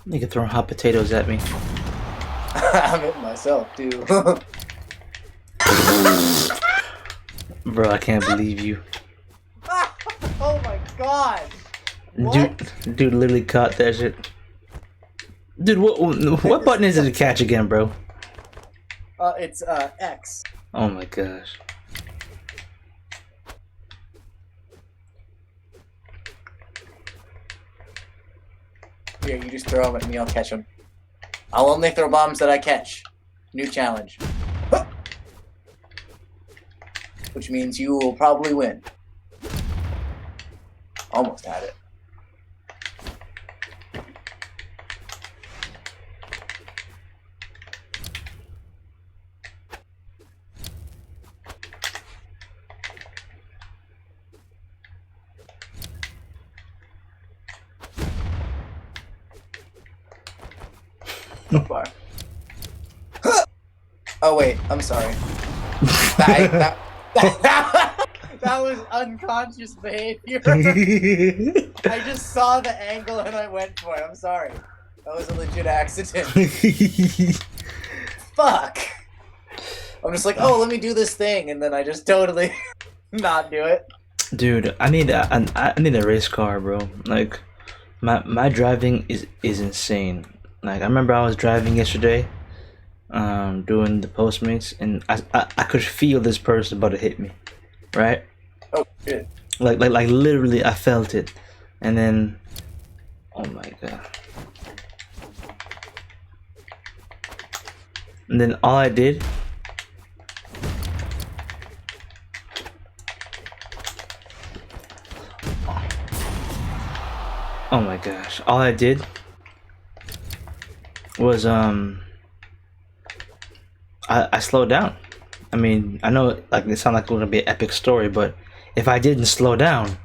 You can throw hot potatoes at me. I'm hitting myself too. Bro, I can't believe you. Oh my god! What? Dude literally caught that shit. Dude, what button is it to catch again, bro? It's X. Oh my gosh. Here, you just throw them at me, I'll catch them. I'll only throw bombs that I catch. New challenge. Which means you will probably win. Almost had it. So far. Oh wait, I'm sorry. That was unconscious behavior. I just saw the angle and I went for it. I'm sorry. That was a legit accident. Fuck. I'm just like, oh, let me do this thing, and then I just totally not do it. Dude, I need a race car, bro. Like, my driving is insane. Like, I remember I was driving yesterday, doing the Postmates, and I could feel this person about to hit me, right? Oh shit. Like literally, I felt it, and then, oh my god. And then all I did, oh my gosh, all I did was I slowed down. I mean, I know like it sounds like it's gonna be an epic story, but if I didn't slow down,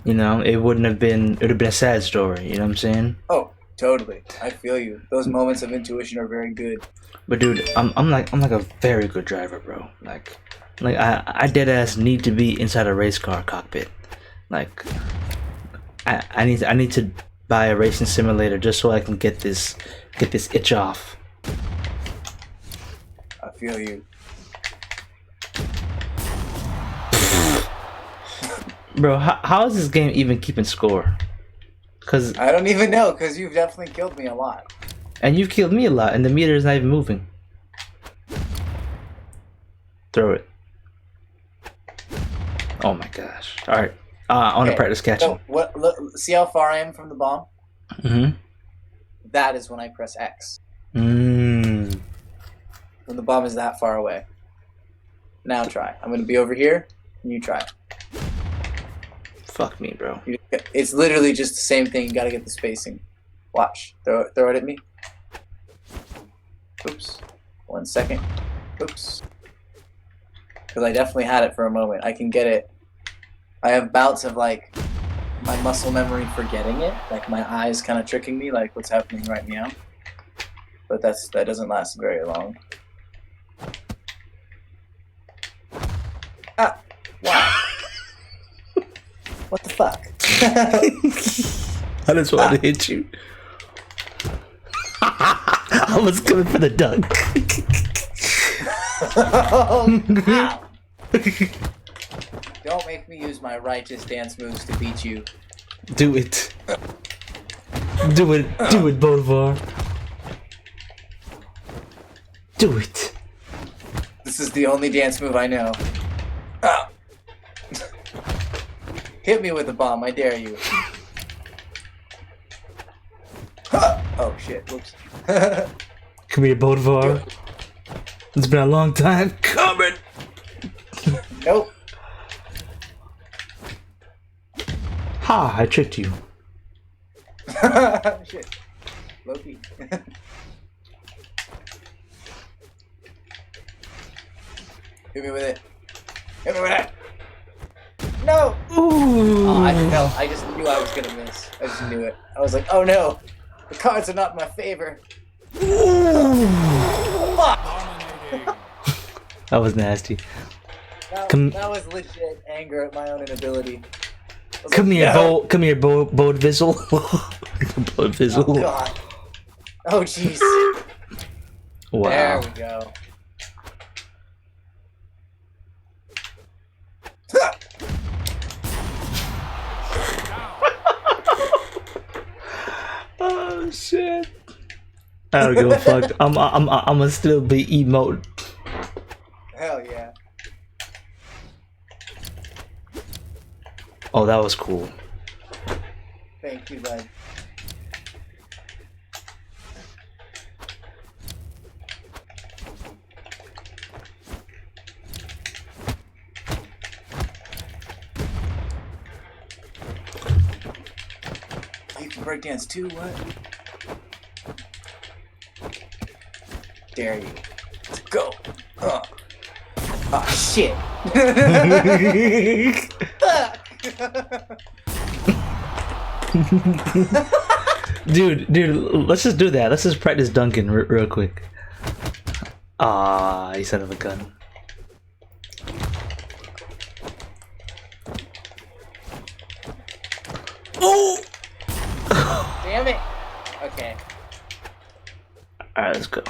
you know, it would have been a sad story. You know what I'm saying? Oh, totally. I feel you. Those moments of intuition are very good. But dude, I'm like a very good driver, bro. Like I dead ass need to be inside a race car cockpit. Like I need to buy a racing simulator just so I can get this itch off. I feel you. Bro, how is this game even keeping score? Cause I don't even know, because you've definitely killed me a lot. and you've killed me a lot, and the meter is not even moving. Throw it. Oh my gosh! All right, I want to practice catching. So look, see how far I am from the bomb? Mm-hmm. That is when I press X. Mm. When the bomb is that far away. Now try. I'm going to be over here, and you try. Fuck me, bro. It's literally just the same thing. You got to get the spacing. Watch. Throw it at me. Oops. 1 second. Oops. Because I definitely had it for a moment. I can get it. I have bouts of like my muscle memory forgetting it, like my eyes kind of tricking me, like what's happening right now. But that doesn't last very long. Ah! Wow. What the fuck? I just wanted to hit you. I was coming for the dunk. Oh, wow. Don't make me use my righteous dance moves to beat you. Do it. Do it, Bolivar. Do it. This is the only dance move I know. Ah. Hit me with the bomb, I dare you. Oh shit, whoops. Come here, Bolivar. It's been a long time coming. Nope. Ha, I tricked you. Shit. Loki. Hit me with it. Hit me with it. No! Ooh. Oh, I just knew I was gonna miss. I just knew it. I was like, oh no! The cards are not in my favor. Fuck! That was nasty. That was legit anger at my own inability. Come here, no. Come here, Bodvizzle. Bodvizzle. Oh god. Oh jeez. Wow. There we go. Oh shit. I don't give a fuck. I'm gonna still be emote. Hell yeah. Oh, that was cool. Thank you, bud. You can breakdance too, what? Dare you. Let's go. Oh shit. Fuck. dude, let's just do that. Let's just practice dunking real quick. Ah, you son of a gun. Oh! Damn it. Okay. Alright, let's go.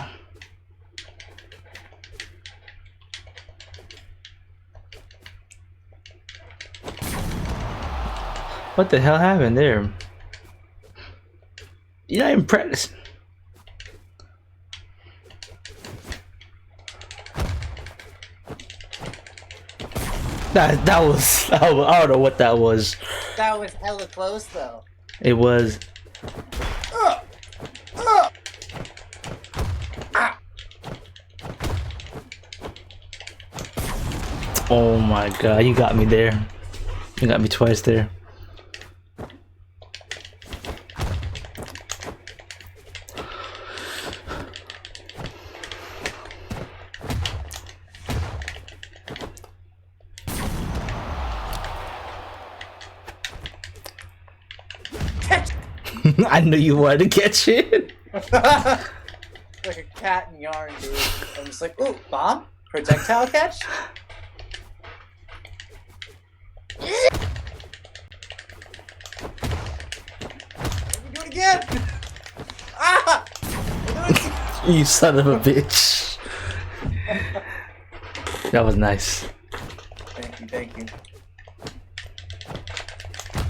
What the hell happened there? You're not impressed. That was I don't know what that was. That was hella close though. It was. Oh my god, you got me there. You got me twice there. I knew you wanted to catch it. Like a cat and yarn, dude. I'm just like, ooh, bomb? Projectile catch? Let me do it again! Ah! You son of a bitch. That was nice. Thank you, thank you.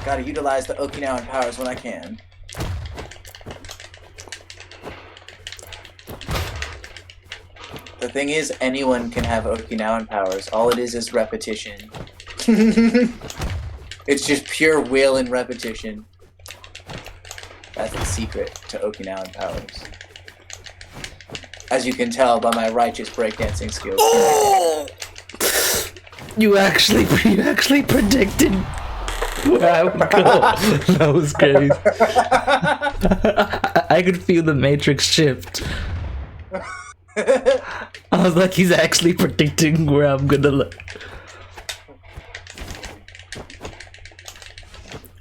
Gotta utilize the Okinawan powers when I can. The thing is, anyone can have Okinawan powers. All it is repetition. It's just pure will and repetition. That's the secret to Okinawan powers. As you can tell by my righteous breakdancing skills. Oh! You actually predicted where I would go. That was crazy. I could feel the matrix shift. I was like, he's actually predicting where I'm gonna look.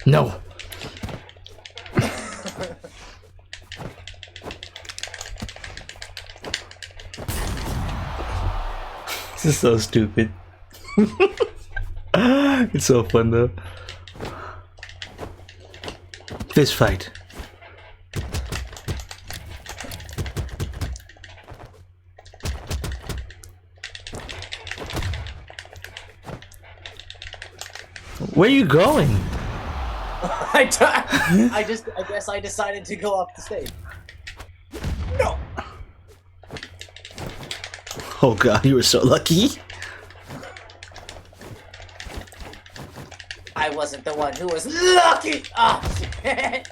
No. This is so stupid. It's so fun though. Fist fight. Where are you going? I guess I decided to go off the stage. No. Oh god, you were so lucky. I wasn't the one who was lucky. Oh shit.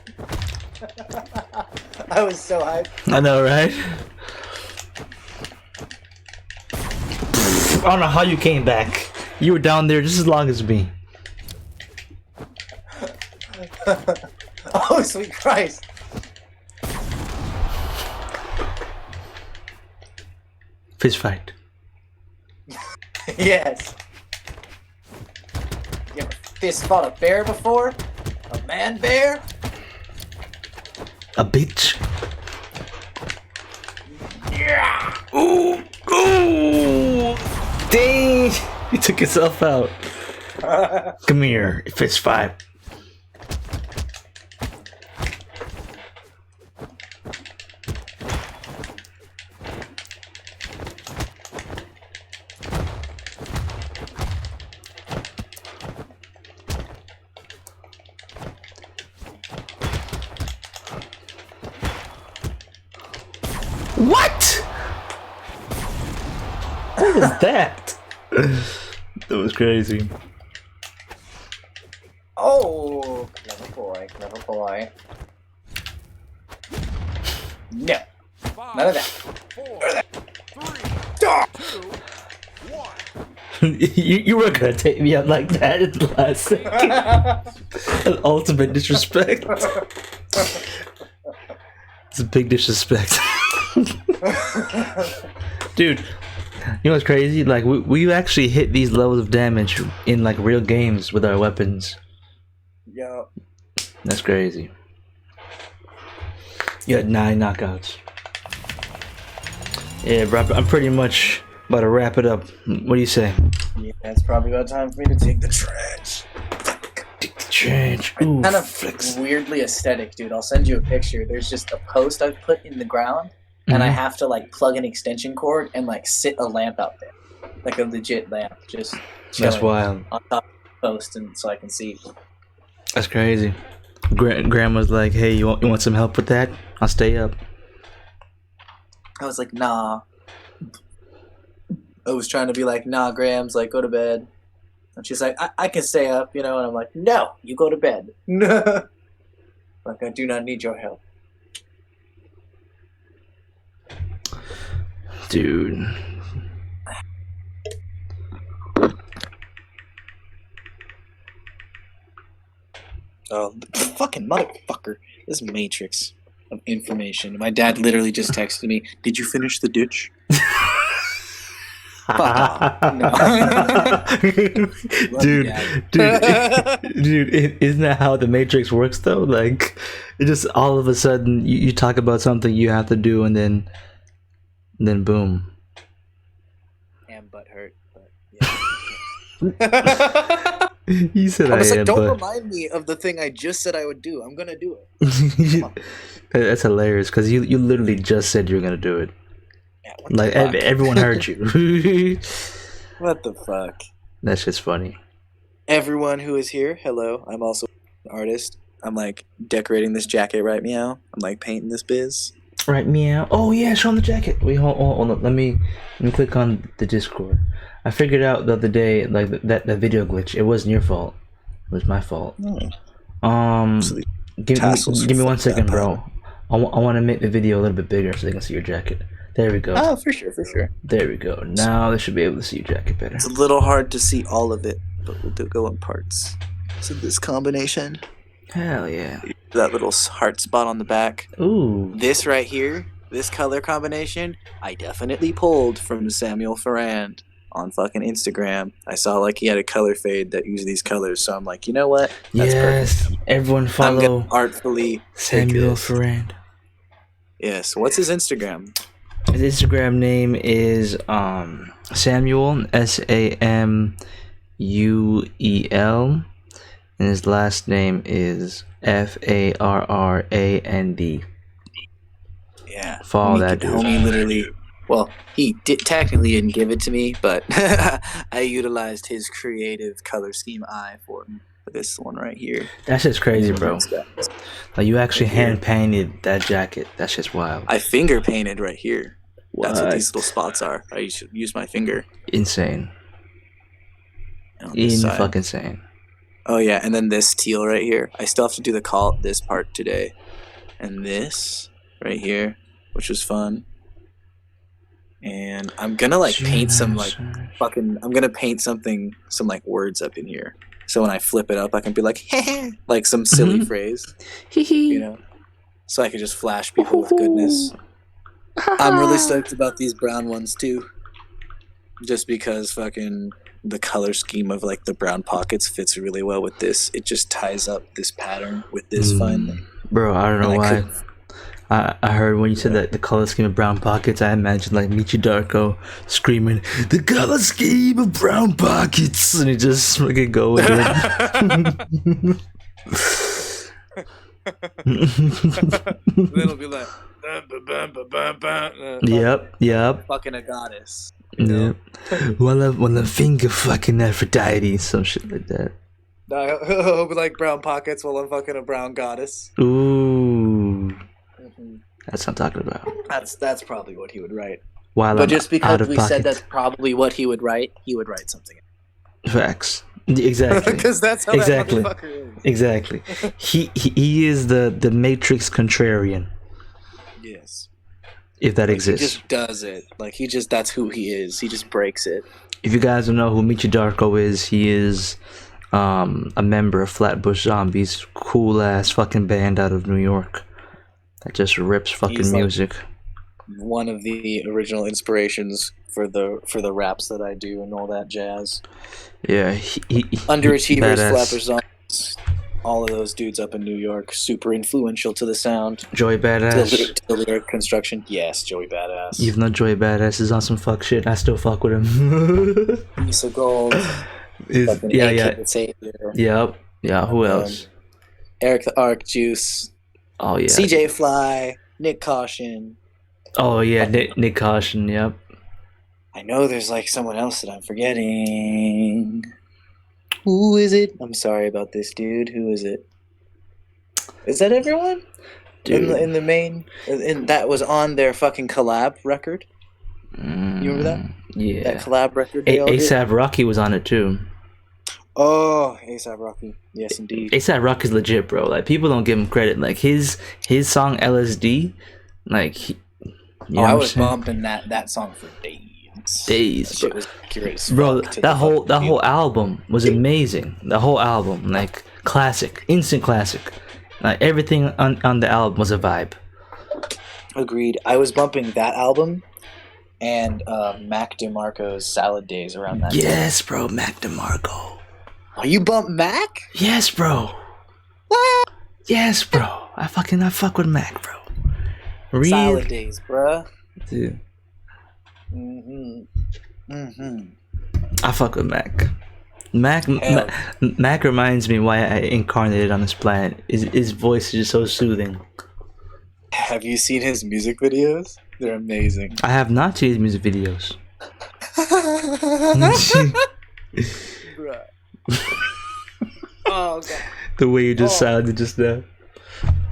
I was so hyped. I know, right? I don't know how you came back. You were down there just as long as me. Oh, sweet Christ. Fist fight. Yes. You ever fist fought a bear before? A man bear? A bitch. Yeah. Ooh, ooh. Dang. He took himself out. Come here, fist fight. What? What was that? That was crazy. Oh, clever boy, clever boy. No. None of that. 4, 3, Ah! 2, 1. You were gonna take me out like that at the last second. An ultimate disrespect. It's a big disrespect. Dude, you know what's crazy? Like, we actually hit these levels of damage in like real games with our weapons. Yo. That's crazy. You had 9 knockouts. Yeah, bro, I'm pretty much about to wrap it up. What do you say? Yeah, it's probably about time for me to take the trash. Take the trash. Ooh, Kind of flex. weirdly aesthetic, dude. I'll send you a picture. There's just a post I've put in the ground, and I have to like plug an extension cord and like sit a lamp out there, like a legit lamp, just That's chilling wild. on top of the post, and so I can see. That's crazy. Grandma's like, hey, you want some help with that? I'll stay up. I was like, nah. I was trying to be like, nah, Grams, like, go to bed. And she's like, I can stay up, you know? And I'm like, no, you go to bed. Like, I do not need your help. Dude. Oh, fucking motherfucker. This Matrix of information. My dad literally just texted me, did you finish the ditch? Fuck off. No. dude, isn't that how the Matrix works though? Like, it just all of a sudden you talk about something you have to do, and then boom. Am butt hurt, but yeah. You said I was like, don't but remind me of the thing I just said I would do. I'm gonna do it. That's hilarious because you literally just said you were gonna do it. Yeah, Like everyone heard you. What the fuck? That's just funny. Everyone who is here, hello. I'm also an artist. I'm like decorating this jacket right meow. I'm like painting this biz. Right meow. Oh yeah, show them the jacket. Wait, hold on. Let me click on the Discord. I figured out the other day, like that video glitch. It wasn't your fault. It was my fault. Give me 1 second, bro. I want to make the video a little bit bigger so they can see your jacket. There we go. Oh, for sure. There we go. Now they should be able to see your jacket better. It's a little hard to see all of it, but we'll go in parts. So this combination. Hell yeah. That little heart spot on the back. Ooh. This right here, this color combination, I definitely pulled from Samuel Ferrand on fucking Instagram. I saw like he had a color fade that used these colors, so I'm like, you know what? That's perfect. Everyone follow I'm gonna artfully Samuel Ferrand. Yes. What's his Instagram? His Instagram name is Samuel SAMUEL, and his last name is FARRAND. Yeah. Follow that dude. Homie literally. Well, he technically didn't give it to me, but I utilized his creative color scheme eye for this one right here. That's just crazy, bro. Like you actually hand painted that jacket. That's just wild. I finger painted right here. What? That's what these little spots are. I use my finger. Insane. Fucking insane. Oh yeah, and then this teal right here. I still have to do this part today, and this right here, which was fun. And I'm gonna like paint some like fucking. I'm gonna paint some like words up in here. So when I flip it up, I can be like, hey, like some silly phrase, you know. So I can just flash people with goodness. I'm really stoked about these brown ones too. Just because fucking the color scheme of like the brown pockets fits really well with this. It just ties up this pattern with this finally. Bro, I don't know why. I heard when you said that the color scheme of brown pockets, I imagined like Michi Darko screaming, "The color scheme of brown pockets," and he just fucking go with it. Then it'll be like, Yep. Fucking a goddess. Yep. While I'm finger fucking Aphrodite, some shit like that. No, he'll be like brown pockets while I'm fucking a brown goddess. Ooh. That's what I'm talking about. That's probably what he would write. But just because we said that's probably what he would write something. Facts. Exactly. Because that's how that motherfucker is. Exactly. He is the Matrix contrarian. Yes. If that exists. He just does it. Like that's who he is. He just breaks it. If you guys don't know who Michi Darko is, he is a member of Flatbush Zombies, cool ass fucking band out of New York that just rips fucking music. One of the original inspirations for the raps that I do and all that jazz. Yeah, Underachievers, Flatbush Zombies, all of those dudes up in New York, super influential to the sound. Joey Badass. To the lyric construction. Yes, Joey Badass. Even though Joey Badass is on some fuck shit, I still fuck with him. Piece of gold. Yeah. Yeah, who else? Eric the Arc Juice. Oh, yeah. CJ Fly. Nick Caution. Oh, yeah, Nick Caution, yep. I know there's like someone else that I'm forgetting. Who is it? I'm sorry about this, dude. Who is it? Is that everyone? Dude. In the main, that was on their fucking collab record. You remember that? Yeah. That collab record. They all did? ASAP Rocky was on it too. Oh, ASAP Rocky. Yes, indeed. ASAP Rocky's legit, bro. Like people don't give him credit. Like his song LSD, like. I was bumping that song for days. Days, that shit was accurate as bro. fuck That whole album was amazing. The whole album, like classic, instant classic. Like everything on the album was a vibe. Agreed. I was bumping that album and Mac DeMarco's Salad Days around that time. Yes, bro, Mac DeMarco. Oh, you bump Mac? Yes, bro. What? Yes, bro. I fuck with Mac, bro. Real Salad Days, bruh. Dude. Mm-hmm. I fuck with Mac. Mac reminds me why I incarnated on this planet. His voice is just so soothing. Have you seen his music videos? They're amazing. I have not seen his music videos. Bruh. Oh, God. The way you just sounded just now.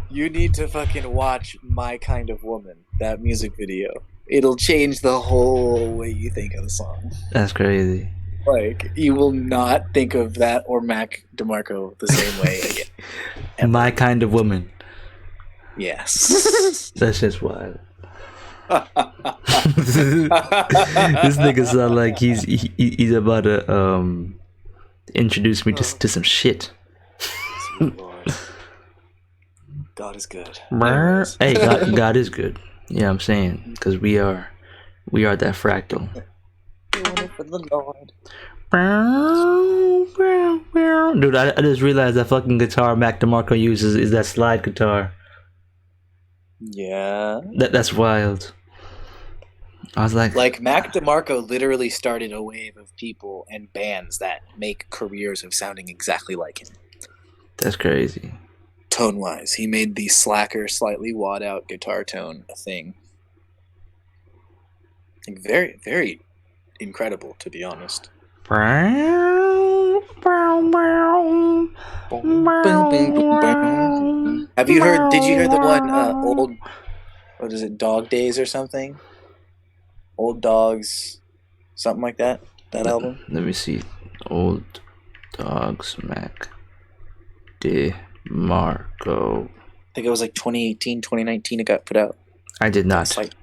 You need to fucking watch My Kind of Woman, that music video. It'll change the whole way you think of the song. That's crazy. Like, you will not think of that or Mac DeMarco the same way again. My Kind of Woman. Yes. That's just wild. This nigga sound like he's about to introduce me to some shit. God is good. Hey, God is good. Yeah, I'm saying, because we are that fractal. Doing it for the Lord. Dude, I just realized that fucking guitar Mac DeMarco uses is that slide guitar. Yeah. That's wild. I was like Mac DeMarco literally started a wave of people and bands that make careers of sounding exactly like him. That's crazy. Tone-wise, he made the slacker, slightly wad-out guitar tone a thing. Like very, very incredible, to be honest. Have you heard? Did you hear the one old? What is it? Dog Days or something? Old Dogs, something like that. That album. Let me see. Old Dogs Mac DeMarco. I think it was like 2018, 2019. It got put out. I did not. It's like,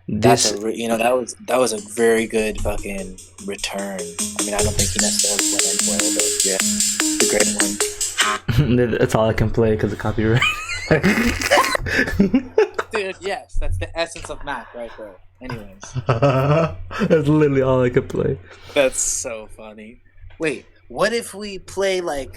that was a very good fucking return. I mean, I don't think he necessarily went anywhere, but yeah, it's a great one. That's all I can play because of copyright. Dude, yes, that's the essence of Mac right there. Anyways, that's literally all I could play. That's so funny. Wait, what if we play like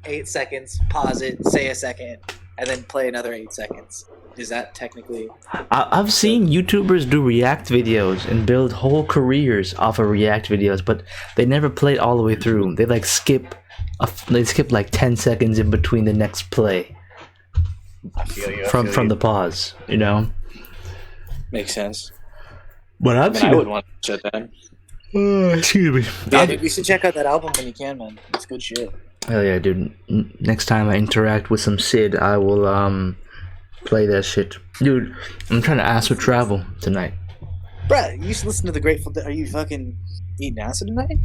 8 seconds, pause it, say a second, and then play another 8 seconds? Is that technically? I've seen YouTubers do React videos and build whole careers off of React videos, but they never play it all the way through. They like skip like 10 seconds in between the next play. I feel you. From the pause, you know. Makes sense. But I would want to shut that. Excuse me. Yeah, dude, you should check out that album when you can, man. It's good shit. Hell yeah, dude. Next time I interact with some Sid, I will play that shit. Dude, I'm trying to astral travel tonight. Bruh, you should listen to the Grateful Dead. Are you fucking eating acid tonight?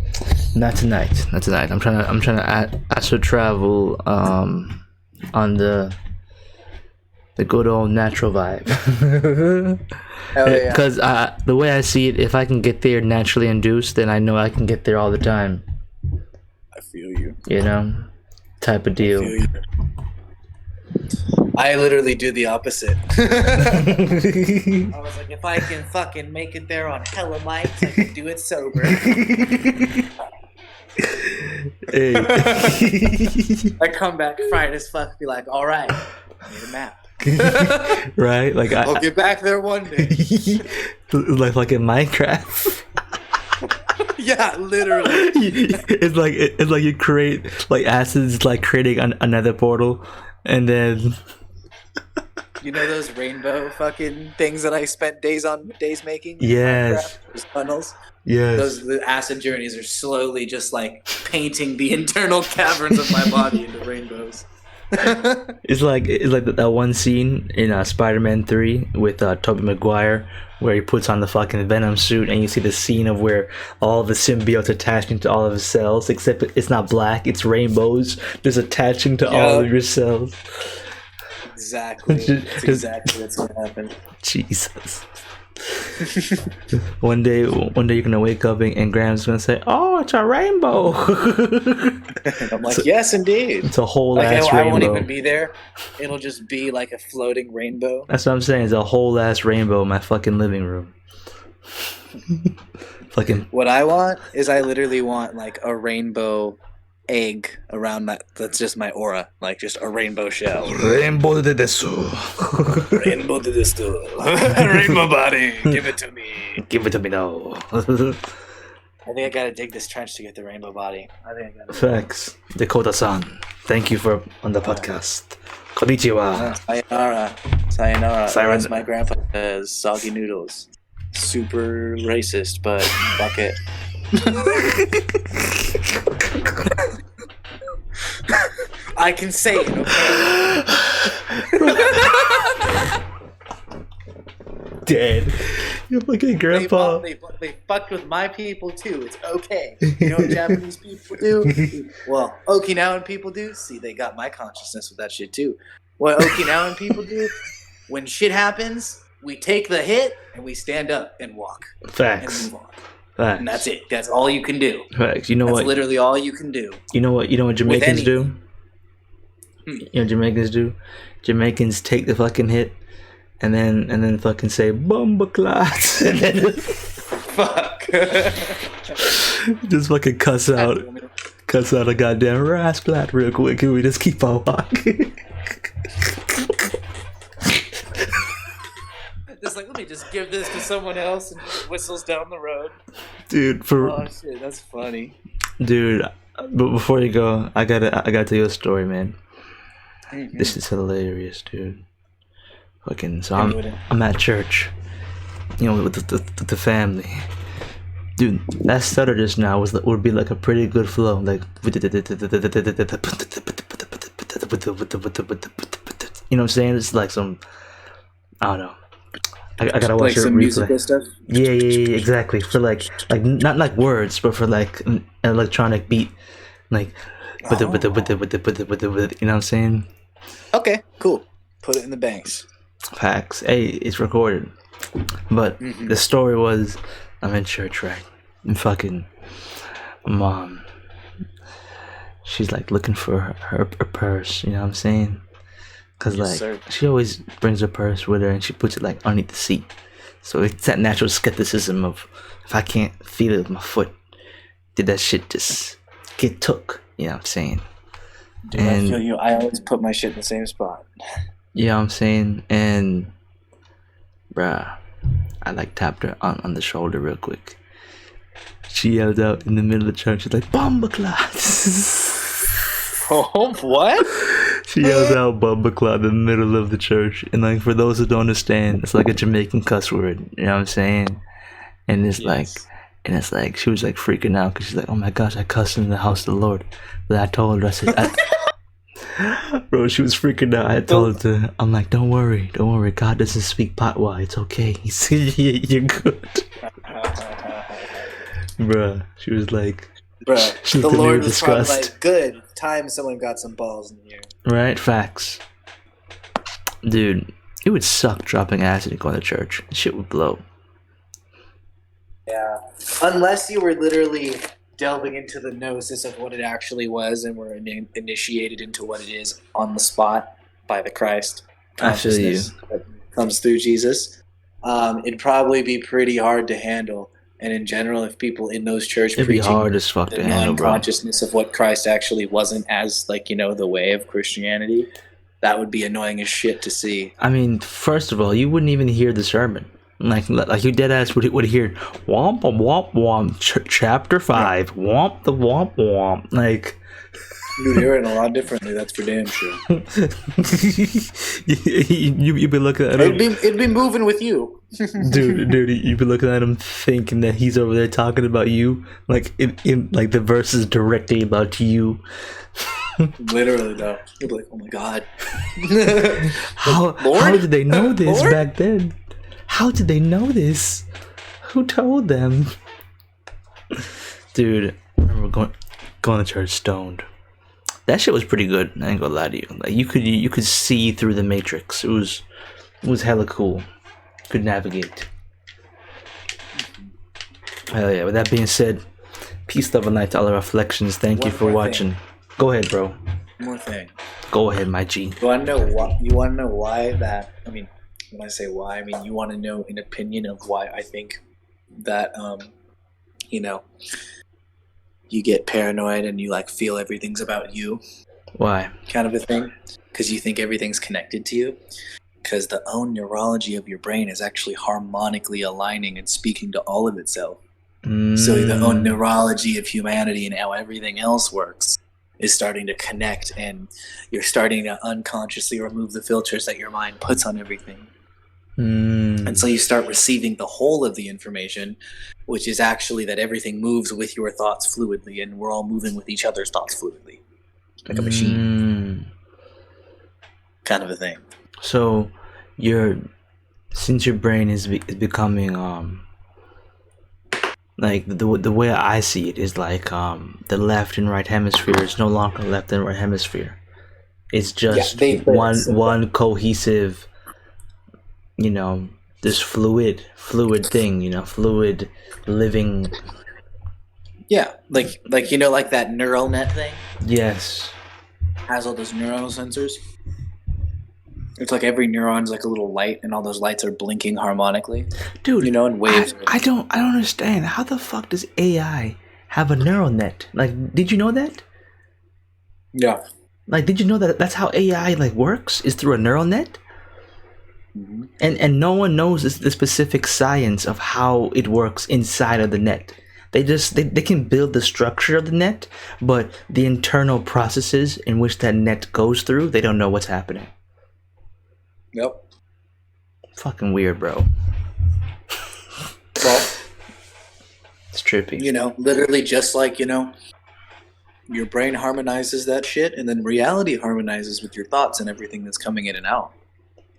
Not tonight. I'm trying to astral travel on the good old natural vibe. Hell yeah. Because the way I see it, if I can get there naturally induced, then I know I can get there all the time. I feel you. You know? Type of deal. I literally do the opposite. I was like, if I can fucking make it there on hella mics, I can do it sober. Hey. I come back fried as fuck, be like, all right, I need a map. Right? Like I'll get back there one day. like in Minecraft. Yeah, literally. It's like you create like acids like creating another portal, and then You know those rainbow fucking things that I spent days making? Yes. Those funnels. Yes. The acid journeys are slowly just like painting the internal caverns of my body into rainbows. It's like that one scene in Spider-Man 3 with Tobey Maguire where he puts on the fucking Venom suit and you see the scene of where all the symbiotes attaching to all of his cells, except it's not black, it's rainbows just attaching to all of your cells. Exactly. That's exactly what's gonna happen. Jesus. one day you're gonna wake up and Graham's gonna say, "Oh, it's a rainbow." I'm like, yes, indeed. It's a whole ass rainbow. I won't even be there. It'll just be like a floating rainbow. That's what I'm saying. It's a whole ass rainbow in my fucking living room. Fucking. What I want is I literally want like a rainbow egg around that's just my aura, like just a rainbow shell. Rainbow de desu. Rainbow de desu. Rainbow body. Give it to me. Give it to me now. I think I gotta dig this trench to get the rainbow body. I think I gotta. Facts. Dakota-san, thank you for on the podcast. Konnichiwa. Sayonara. As my grandpa says, soggy noodles. Super racist, but fuck it. I can say it, okay? Dead. You're fucking grandpa. They fucked with my people too. It's okay. You know what Japanese people do? Well, Okinawan people do. See, they got my consciousness with that shit too. What Okinawan people do? When shit happens, we take the hit and we stand up and walk. Facts. And move on. Facts. And that's it. That's all you can do. Facts. You know that's what? Literally all you can do. You know what Jamaicans do? You know what Jamaicans do? Jamaicans take the fucking hit and then fucking say bumbaclot and then fuck. just fucking cuss out a goddamn rasplat real quick and we just keep on walking. Just like, let me just give this to someone else and just whistles down the road. Dude, oh shit, that's funny. Dude, but before you go, I gotta tell you a story, man. Mm-hmm. This is hilarious, dude. Fucking, so I'm at church, you know, with the family. Dude, that stutter just now would be like a pretty good flow, like you know what I'm saying? It's like some, I don't know. I gotta watch like it some replay. Musical stuff. Yeah, exactly. For like not like words, but for like an electronic beat, like with the you know what I'm saying? Okay, cool. Put it in the banks. Facts. Hey, it's recorded. But the story was, I'm in church, right? And fucking mom, she's like looking for her purse. You know what I'm saying? Cause she always brings her purse with her and she puts it like underneath the seat. So it's that natural skepticism of if I can't feel it with my foot, did that shit just get took? You know what I'm saying? Dude, I feel you. I always put my shit in the same spot. You know what I'm saying? And bruh, I like tapped her on the shoulder real quick. She yelled out in the middle of church, she's like, Bumbaclot! Oh, what? She yelled out Bumbaclot in the middle of the church. And like, for those who don't understand, it's like a Jamaican cuss word. You know what I'm saying? And it's like, she was like freaking out because she's like, oh my gosh, I cussed in the house of the Lord. But I told her, I said, bro, she was freaking out. I told her, I'm like, don't worry. God doesn't speak patois. It's okay. He said, you're good. Bruh, she was like, bruh, the Lord was probably like, good time someone got some balls in here. Right? Facts. Dude, it would suck dropping acid and going to church. Shit would blow. Yeah. Unless you were literally delving into the gnosis of what it actually was and were initiated into what it is on the spot by the Christ consciousness that comes through Jesus, it'd probably be pretty hard to handle. And in general, if people in those churches it'd be hard as fuck to handle, bro. Consciousness of what Christ actually wasn't as, like, you know, the way of Christianity, that would be annoying as shit to see. I mean, first of all, you wouldn't even hear the sermon. Like you dead ass would hear womp womp womp chapter 5 womp the womp womp, like Dude, you're in a lot differently. That's for damn sure. You be looking at him, It'd be moving with you. dude. You be looking at him, thinking that he's over there talking about you, like in like the verse is directly about you. Literally, though. You're like, oh my god. How did they know this back then? How did they know this? Who told them? Dude, I remember going to church stoned. That shit was pretty good. I ain't gonna lie to you. Like you could see through the matrix. It was hella cool. Could navigate. Hell yeah. With that being said, peace, love, and light to all our reflections. Thank you for watching. Go ahead, bro. One more thing. Go ahead, my G. You want to know why that? I mean, when I say why, I mean you want to know an opinion of why I think that you get paranoid and you like feel everything's about you. Why? Kind of a thing. Because you think everything's connected to you. Because the own neurology of your brain is actually harmonically aligning and speaking to all of itself. So the own neurology of humanity and how everything else works is starting to connect, and you're starting to unconsciously remove the filters that your mind puts on everything. And so you start receiving the whole of the information, which is actually that everything moves with your thoughts fluidly, and we're all moving with each other's thoughts fluidly. Like a machine. Kind of a thing. So since your brain is becoming like the way I see it is like the left and right hemisphere is no longer left and right hemisphere. It's just one cohesive, this fluid thing, fluid living. Yeah, like that neural net thing. Yes. Has all those neuronal sensors. It's like every neuron's like a little light, and all those lights are blinking harmonically. Dude, in waves. I don't understand. How the fuck does AI have a neural net? Like, did you know that? Yeah. Like, did you know that that's how AI like works? Is through a neural net? Mm-hmm. And no one knows the specific science of how it works inside of the net. They can build the structure of the net, but the internal processes in which that net goes through, they don't know what's happening. Yep. Fucking weird, bro. Well, it's trippy. Literally just like, your brain harmonizes that shit, and then reality harmonizes with your thoughts and everything that's coming in and out.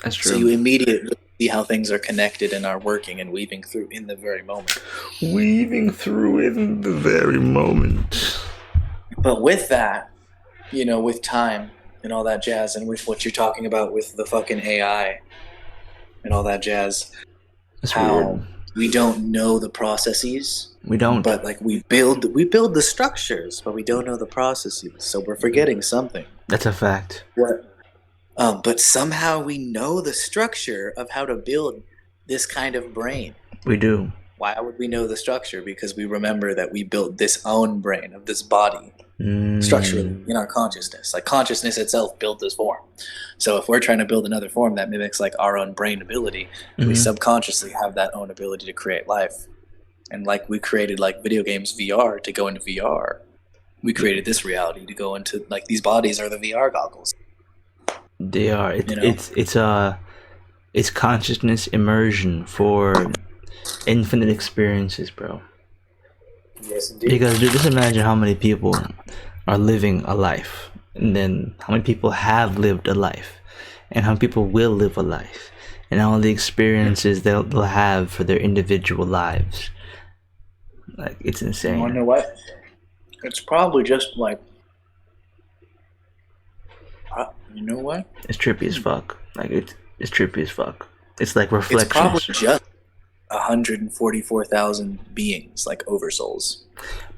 That's true. So you immediately see how things are connected and are working and weaving through in the very moment. But with that, with time and all that jazz, and with what you're talking about with the fucking AI and all that jazz, that's how weird. We don't know the processes. We don't. But like we build the structures, but we don't know the processes. So we're forgetting something. That's a fact. What? But somehow we know the structure of how to build this kind of brain. We do. Why would we know the structure? Because we remember that we built this own brain of this body structurally in our consciousness. Like consciousness itself built this form. So if we're trying to build another form that mimics like our own brain ability, we subconsciously have that own ability to create life. And like we created like video games VR to go into VR, we created this reality to go into like these bodies are the VR goggles. They are. It's consciousness immersion for infinite experiences, bro. Yes, indeed. Because dude, just imagine how many people are living a life, and then how many people have lived a life, and how many people will live a life, and all the experiences they'll have for their individual lives. Like, it's insane. You wanna know what? It's probably just like, you know what? It's trippy as fuck. Like it's trippy as fuck. It's like reflections. It's probably just 144,000 beings, like oversouls.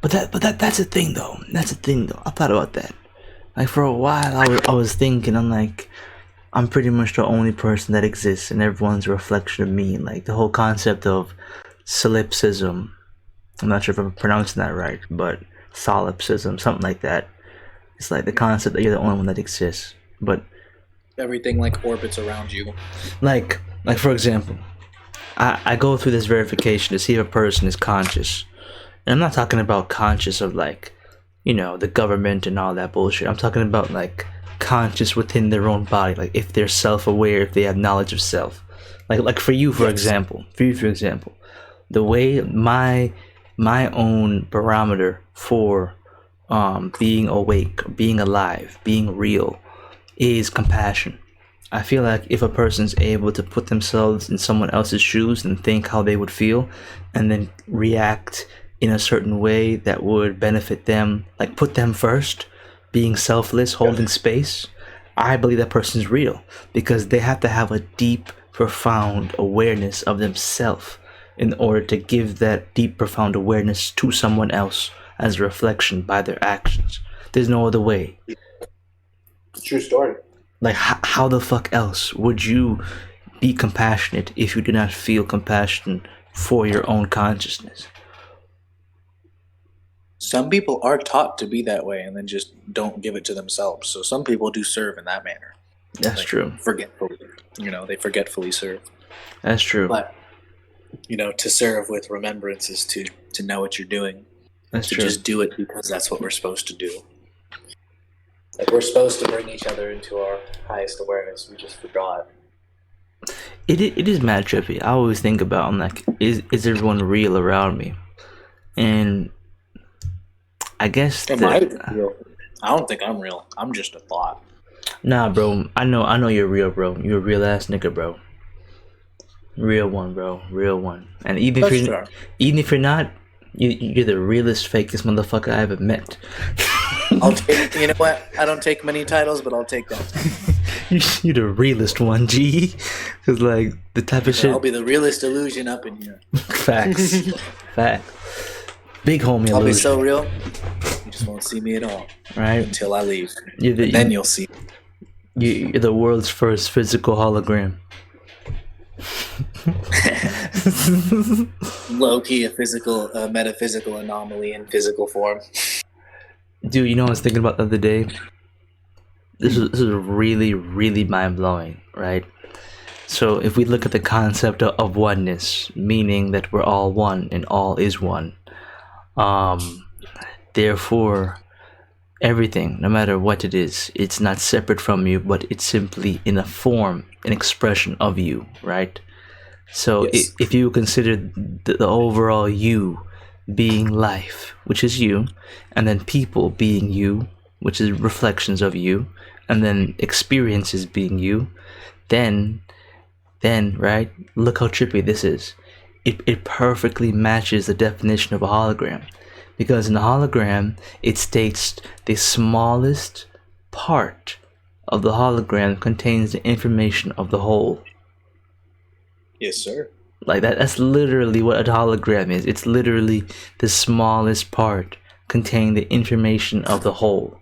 But that's a thing though. That's a thing though. I thought about that. Like for a while, I was thinking, I'm like, I'm pretty much the only person that exists, and everyone's a reflection of me. Like the whole concept of solipsism. I'm not sure if I'm pronouncing that right, but solipsism, something like that. It's like the concept that you're the only one that exists. But everything like orbits around you. Like for example, I go through this verification to see if a person is conscious. And I'm not talking about conscious of like the government and all that bullshit. I'm talking about like conscious within their own body, like if they're self-aware, if they have knowledge of self. Like for you, for example, the way my own barometer for being awake, being alive, being real is compassion. I feel like if a person's able to put themselves in someone else's shoes and think how they would feel, and then react in a certain way that would benefit them, like put them first, being selfless, holding space, I believe that person's real, because they have to have a deep, profound awareness of themselves in order to give that deep, profound awareness to someone else as a reflection by their actions. There's no other way. True story. Like, how the fuck else would you be compassionate if you do not feel compassion for your own consciousness? Some people are taught to be that way and then just don't give it to themselves. So some people do serve in that manner. That's true. Forgetfully. They forgetfully serve. That's true. But, to serve with remembrance is to know what you're doing. That's to true. just do it because that's what we're supposed to do. Like, we're supposed to bring each other into our highest awareness. We just forgot. It is mad trippy. I always think about, I'm like, is everyone real around me? And I guess Am I real? I don't think I'm real. I'm just a thought. Nah, bro. I know you're real, bro. You're a real ass nigga, bro. Real one, bro. Real one. And even if you're not, you're the realest, fakest motherfucker I ever met. I'll take. You know what? I don't take many titles, but I'll take that. You're the realest one, G. Cause like the type of shit. I'll be the realest illusion up in here. Facts. Facts. Big homie illusion. I'll be so real, you just won't see me at all. Right. Until I leave. Then you'll see. You're the world's first physical hologram. Low-key a metaphysical anomaly in physical form. Dude, I was thinking about the other day. This is really, really mind-blowing, right? So if we look at the concept of oneness, meaning that we're all one and all is one, therefore everything, no matter what it is, it's not separate from you, but it's simply in a form, an expression of you, right? So yes. if you consider the overall you being life, which is you, and then people being you, which is reflections of you, and then experiences being you, then right, look how trippy this is. It perfectly matches the definition of a hologram. Because in the hologram, it states the smallest part of the hologram contains the information of the whole. Yes, sir. Like that's literally what a hologram is. It's literally the smallest part containing the information of the whole.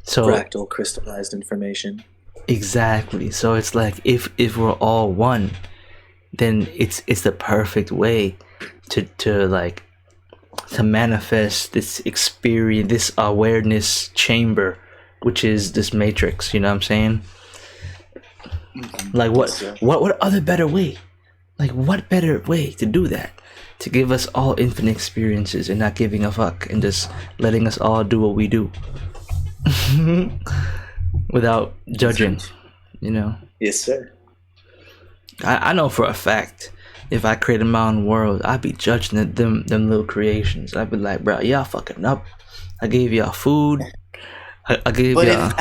So fractal crystallized information. Exactly. So it's like if we're all one, then it's the perfect way to manifest this experience, this awareness chamber, which is this matrix. You know what I'm saying? Like what other better way? Like what better way to do that? To give us all infinite experiences and not giving a fuck and just letting us all do what we do without judging, Yes, sir. I know for a fact, if I created my own world, I'd be judging them little creations. I'd be like, bro, y'all fucking up. I gave y'all food. I gave y'all.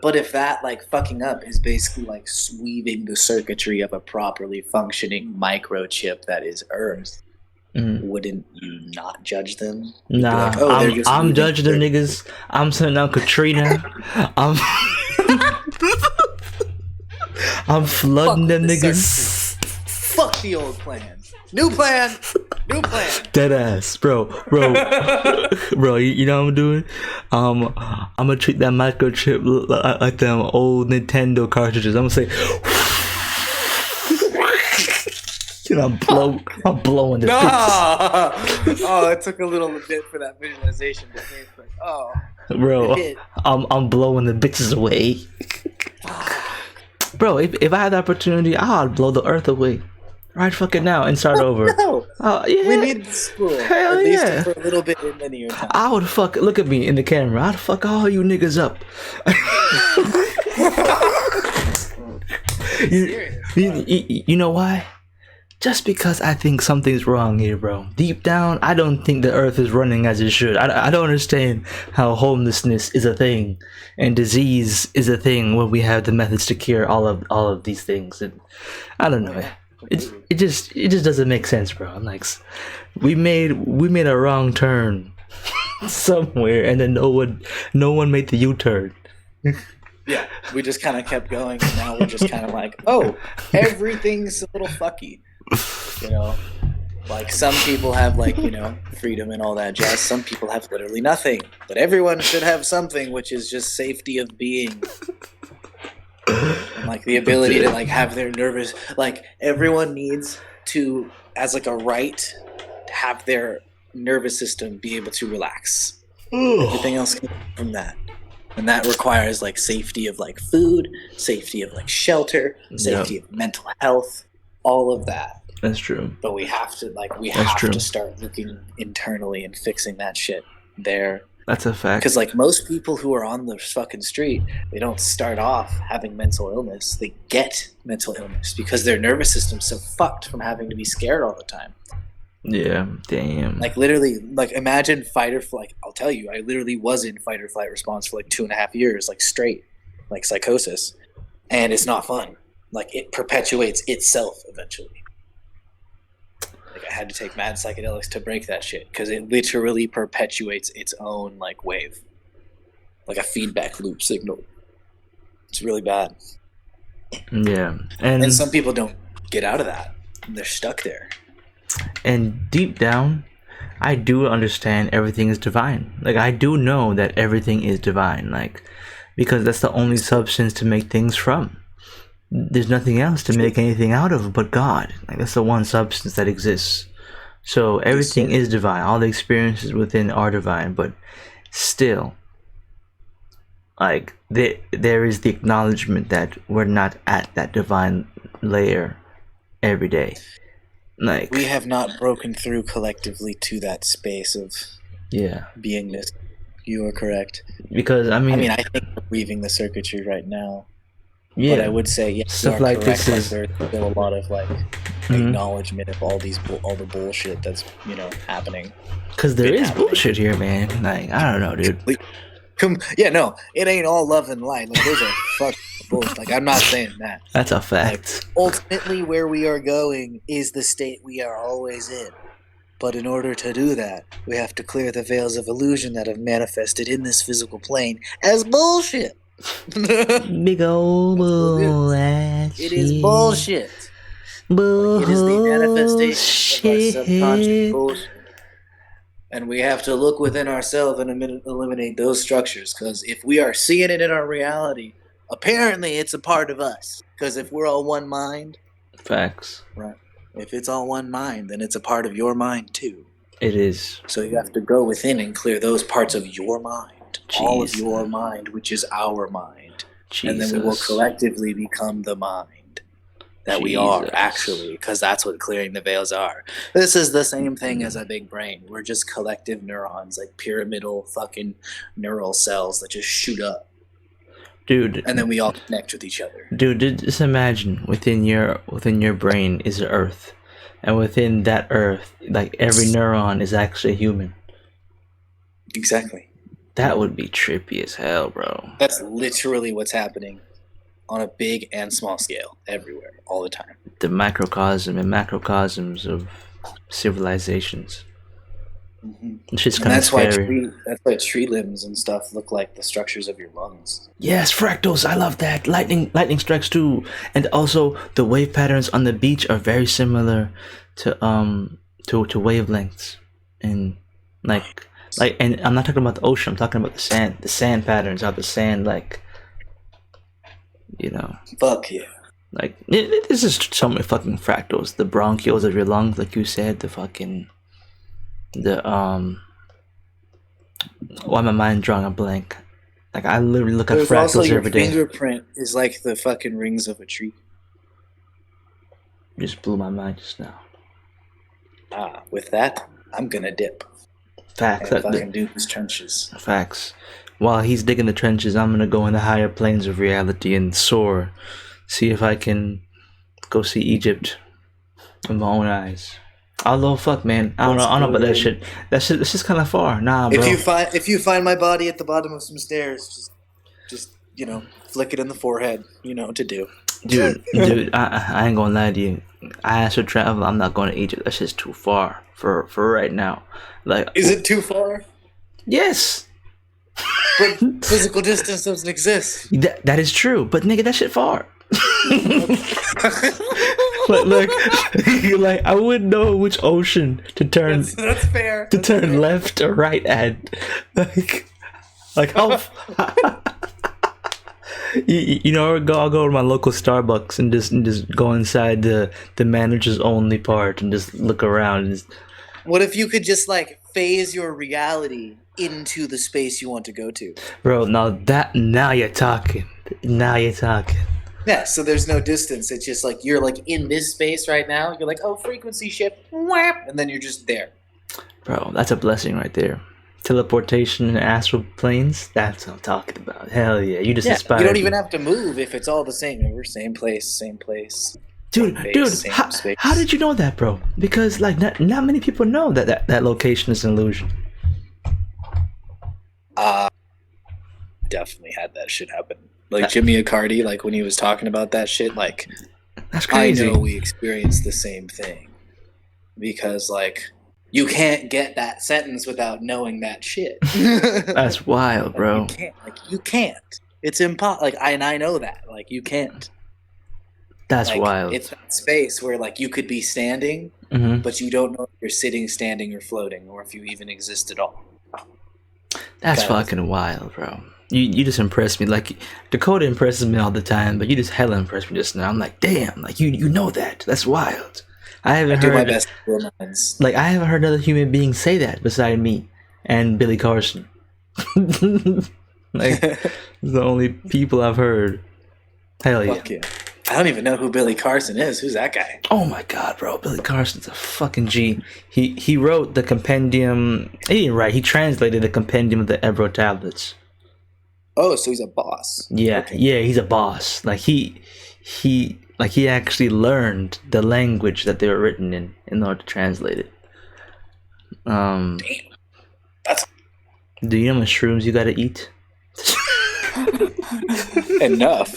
But if that fucking up is basically like weaving the circuitry of a properly functioning microchip that is Earth, wouldn't you not judge them? You'd Nah, be like, I'm judging them niggas. I'm sending out Katrina. I'm flooding them niggas. Fuck the old plan. New plan. Dead ass, bro. You know what I'm doing? I'm gonna treat that microchip like them old Nintendo cartridges. I'm gonna say, I'm blowing the bits. Oh, it took a little bit for that visualization to think bro, I'm blowing the bitches away. Bro, if I had the opportunity, I'd blow the earth away. Right fucking now and start over. No, Oh yeah. we need the school. Hell at least yeah. for a little bit in linear time. I would fuck. Look at me in the camera. I'd fuck all you niggas up. You know why? Just because I think something's wrong here, bro. Deep down, I don't think the earth is running as it should. I don't understand how homelessness is a thing and disease is a thing when we have the methods to cure all of these things. And I don't know. It just doesn't make sense, bro. I'm like, we made a wrong turn somewhere, and then no one made the U-turn. Yeah, we just kind of kept going, and now we're just kind of like, oh, everything's a little fucky. You know, like some people have like, you know, freedom and all that jazz. Some people have literally nothing, but everyone should have something, which is just safety of being. And like the ability to like have their nervous, like everyone needs to, as like a right, to have their nervous system be able to relax. Everything else comes from that. And that requires like safety of like food, safety of like shelter, safety of mental health, all of that. That's true. But we have to to start looking internally and fixing that shit there. That's a fact. Because like most people who are on the fucking street, they don't start off having mental illness. They get mental illness because their nervous system's so fucked from having to be scared all the time. Yeah, damn. Like literally, like imagine fight or flight. I'll tell you, I literally was in fight or flight response for like 2.5 years, like straight, like psychosis, and it's not fun. Like it perpetuates itself eventually. Like I had to take mad psychedelics to break that shit because it literally perpetuates its own like wave, like a feedback loop signal. It's really bad. Yeah, and some people don't get out of that. They're stuck there. And deep down, I do understand everything is divine. Like I do know that everything is divine. Like because that's the only substance to make things from. There's nothing else to make anything out of but God. Like that's the one substance that exists. So everything is divine. All the experiences within are divine, but still, like there is the acknowledgement that we're not at that divine layer every day. Like we have not broken through collectively to that space of beingness. You are correct. Because I mean I think we're weaving the circuitry right now. Yeah, but I would say stuff like correct. this is there's still a lot of like acknowledgement of all the bullshit that's happening. Because there is bullshit here, man. Like I don't know, dude. It ain't all love and light. Like those are fucking bullshit. Like I'm not saying that. That's a fact. Like, ultimately, where we are going is the state we are always in. But in order to do that, we have to clear the veils of illusion that have manifested in this physical plane as bullshit. Big old bullshit. It is bullshit. It is the manifestation of our subconscious bullshit. And we have to look within ourselves and eliminate those structures. Because if we are seeing it in our reality, apparently it's a part of us. Because if we're all one mind... Facts. Right. If it's all one mind, then it's a part of your mind too. It is. So you have to go within and clear those parts of your mind. Jesus. All of your mind, which is our mind. Jesus. And then we will collectively become the mind that we are, actually, because that's what clearing the veils are. This is the same thing as a big brain. We're just collective neurons, like pyramidal fucking neural cells that just shoot up. Dude. And then we all connect with each other. Dude, just imagine within your brain is the earth. And within that earth, like every neuron is actually a human. Exactly. That would be trippy as hell, bro. That's literally what's happening on a big and small scale, everywhere, all the time. The microcosm and macrocosms of civilizations. Mm-hmm. It's just kind of scary. That's why tree limbs and stuff look like the structures of your lungs. Yes, fractals. I love that. Lightning strikes too, and also the wave patterns on the beach are very similar to wavelengths, and like, and I'm not talking about the ocean. I'm talking about the sand patterns of the sand, like, Fuck yeah. Like this is so many fucking fractals. The bronchioles of your lungs, like you said. Why my mind drawing a blank? Like I literally look at fractals every day. Fingerprint is like the fucking rings of a tree. You just blew my mind just now. With that, I'm gonna dip. Facts. And fucking do these trenches. Facts. While he's digging the trenches, I'm gonna go in the higher planes of reality and soar. See if I can go see Egypt with my own eyes. Although, fuck, man, I don't know about that shit. That's just kind of far. Nah, bro. If you find my body at the bottom of some stairs, just flick it in the forehead. You know what to do. Dude, I ain't gonna lie to you. I asked for travel. I'm not going to Egypt. That's just too far for right now. Like, is it too far? Yes. But physical distance doesn't exist. That is true. But nigga, that shit far. like I wouldn't know which ocean to turn. That's fair. To turn left or right at. Like how? I'll go to my local Starbucks and just go inside the manager's only part and just look around. And what if you could just phase your reality into the space you want to go to? Bro, now you're talking. Yeah, so there's no distance. It's just you're in this space right now. You're oh, frequency shift, whap, and then you're just there. Bro, that's a blessing right there. Teleportation and astral planes, that's what I'm talking about. Hell yeah, you just inspired me. You don't even have to move if it's all the same. We're same place. Dude, how did you know that, bro? Because not many people know that location is an illusion. Definitely had that shit happen. Jimmy Accardi, when he was talking about that shit, that's crazy. I know we experienced the same thing. Because, you can't get that sentence without knowing that shit. That's wild, bro. You can't. It's impossible. And I know that. You can't. That's wild. It's that space where, you could be standing, but you don't know if you're sitting, standing, or floating, or if you even exist at all. That's fucking wild, bro. You just impressed me. Dakota impresses me all the time, but you just hella impressed me just now. I'm like, damn, you know that. That's wild. I haven't heard my best lines. I haven't heard another human being say that beside me and Billy Carson. The only people I've heard. Hell yeah. Fuck yeah. I don't even know who Billy Carson is. Who's that guy? Oh my god, bro. Billy Carson's a fucking G. He wrote the compendium. He didn't write. He translated the compendium of the Ebro tablets. Oh, so he's a boss. Yeah, okay. Yeah, he's a boss. He actually learned the language that they were written in order to translate it. Damn. That's... Do you know how much shrooms you gotta eat? Enough.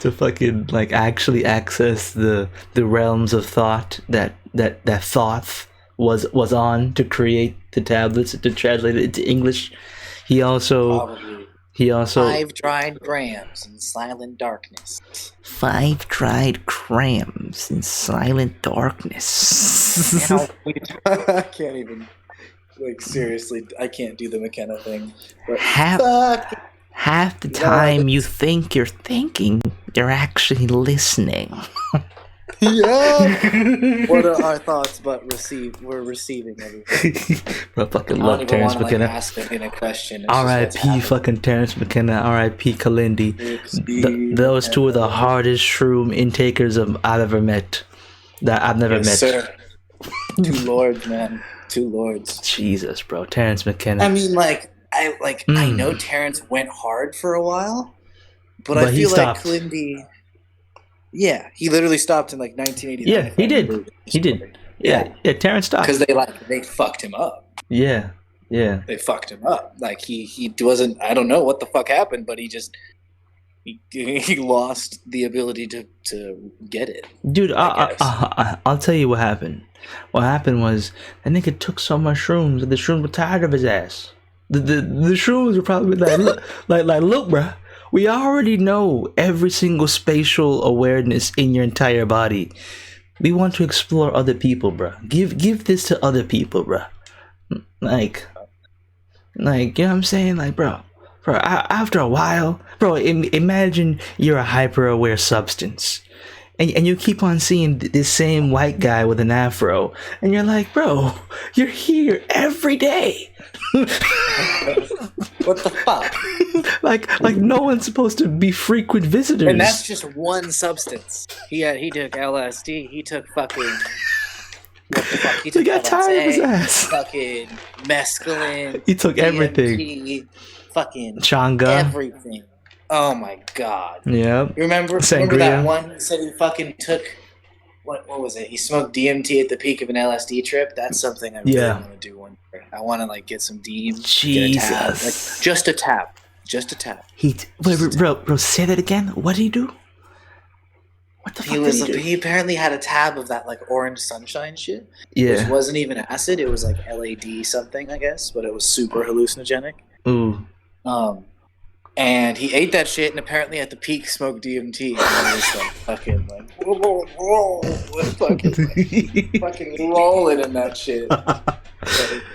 To fucking actually access the realms of thought that Thoth was on to create the tablets, to translate it into English. He also 5 dried grams in silent darkness. 5 dried grams in silent darkness. I can't even. Seriously, I can't do the McKenna thing. But half the time you think you're thinking, you're actually listening. Yeah. What are our thoughts? But we're receiving everything. I fucking love Terrence McKenna. Ask him in a question. R.I.P. fucking Terrence McKenna. R.I.P. Kalindi. Those two are the hardest shroom intakers I've ever met. That I've never met. Sir. 2 lords, man. 2 lords. Jesus, bro. Terrence McKenna. I mean, I know Terrence went hard for a while, but I feel like Kalindi. Yeah, he literally stopped in 1989. Yeah, he did. He did. Yeah, Terrence stopped because they fucked him up. Yeah. They fucked him up. He wasn't. I don't know what the fuck happened, but he lost the ability to get it. Dude, I'll tell you what happened. What happened was that nigga took so much shrooms that the shrooms were tired of his ass. The shrooms were probably look, bruh. We already know every single spatial awareness in your entire body. We want to explore other people, bro. Give this to other people, bro. You know what I'm saying? Bro, after a while, bro, imagine you're a hyper-aware substance. and you keep on seeing this same white guy with an afro, and you're like, bro, you're here every day. What the fuck? like no one's supposed to be frequent visitors. And that's just one substance. He took LSD. He took fucking. What the fuck? He took got tired of his ass. Fucking mescaline. He took everything. DMT, fucking Changa. everything. Oh my god. Yeah. You remember that one? He said he fucking took. What was it? He smoked DMT at the peak of an LSD trip. That's something I really want to do one day. I want to like get some DMT. Jesus. Get a tab. Like, just a tab. Just a tab. Bro, say that again. What did he do? What the fuck did he do? He apparently had a tab of that like orange sunshine shit. Yeah. Which wasn't even acid. It was like LAD something, I guess, but it was super hallucinogenic. Ooh. And he ate that shit and apparently at the peak smoked DMT. And he was like fucking like whoa, fucking rolling in that shit. Like,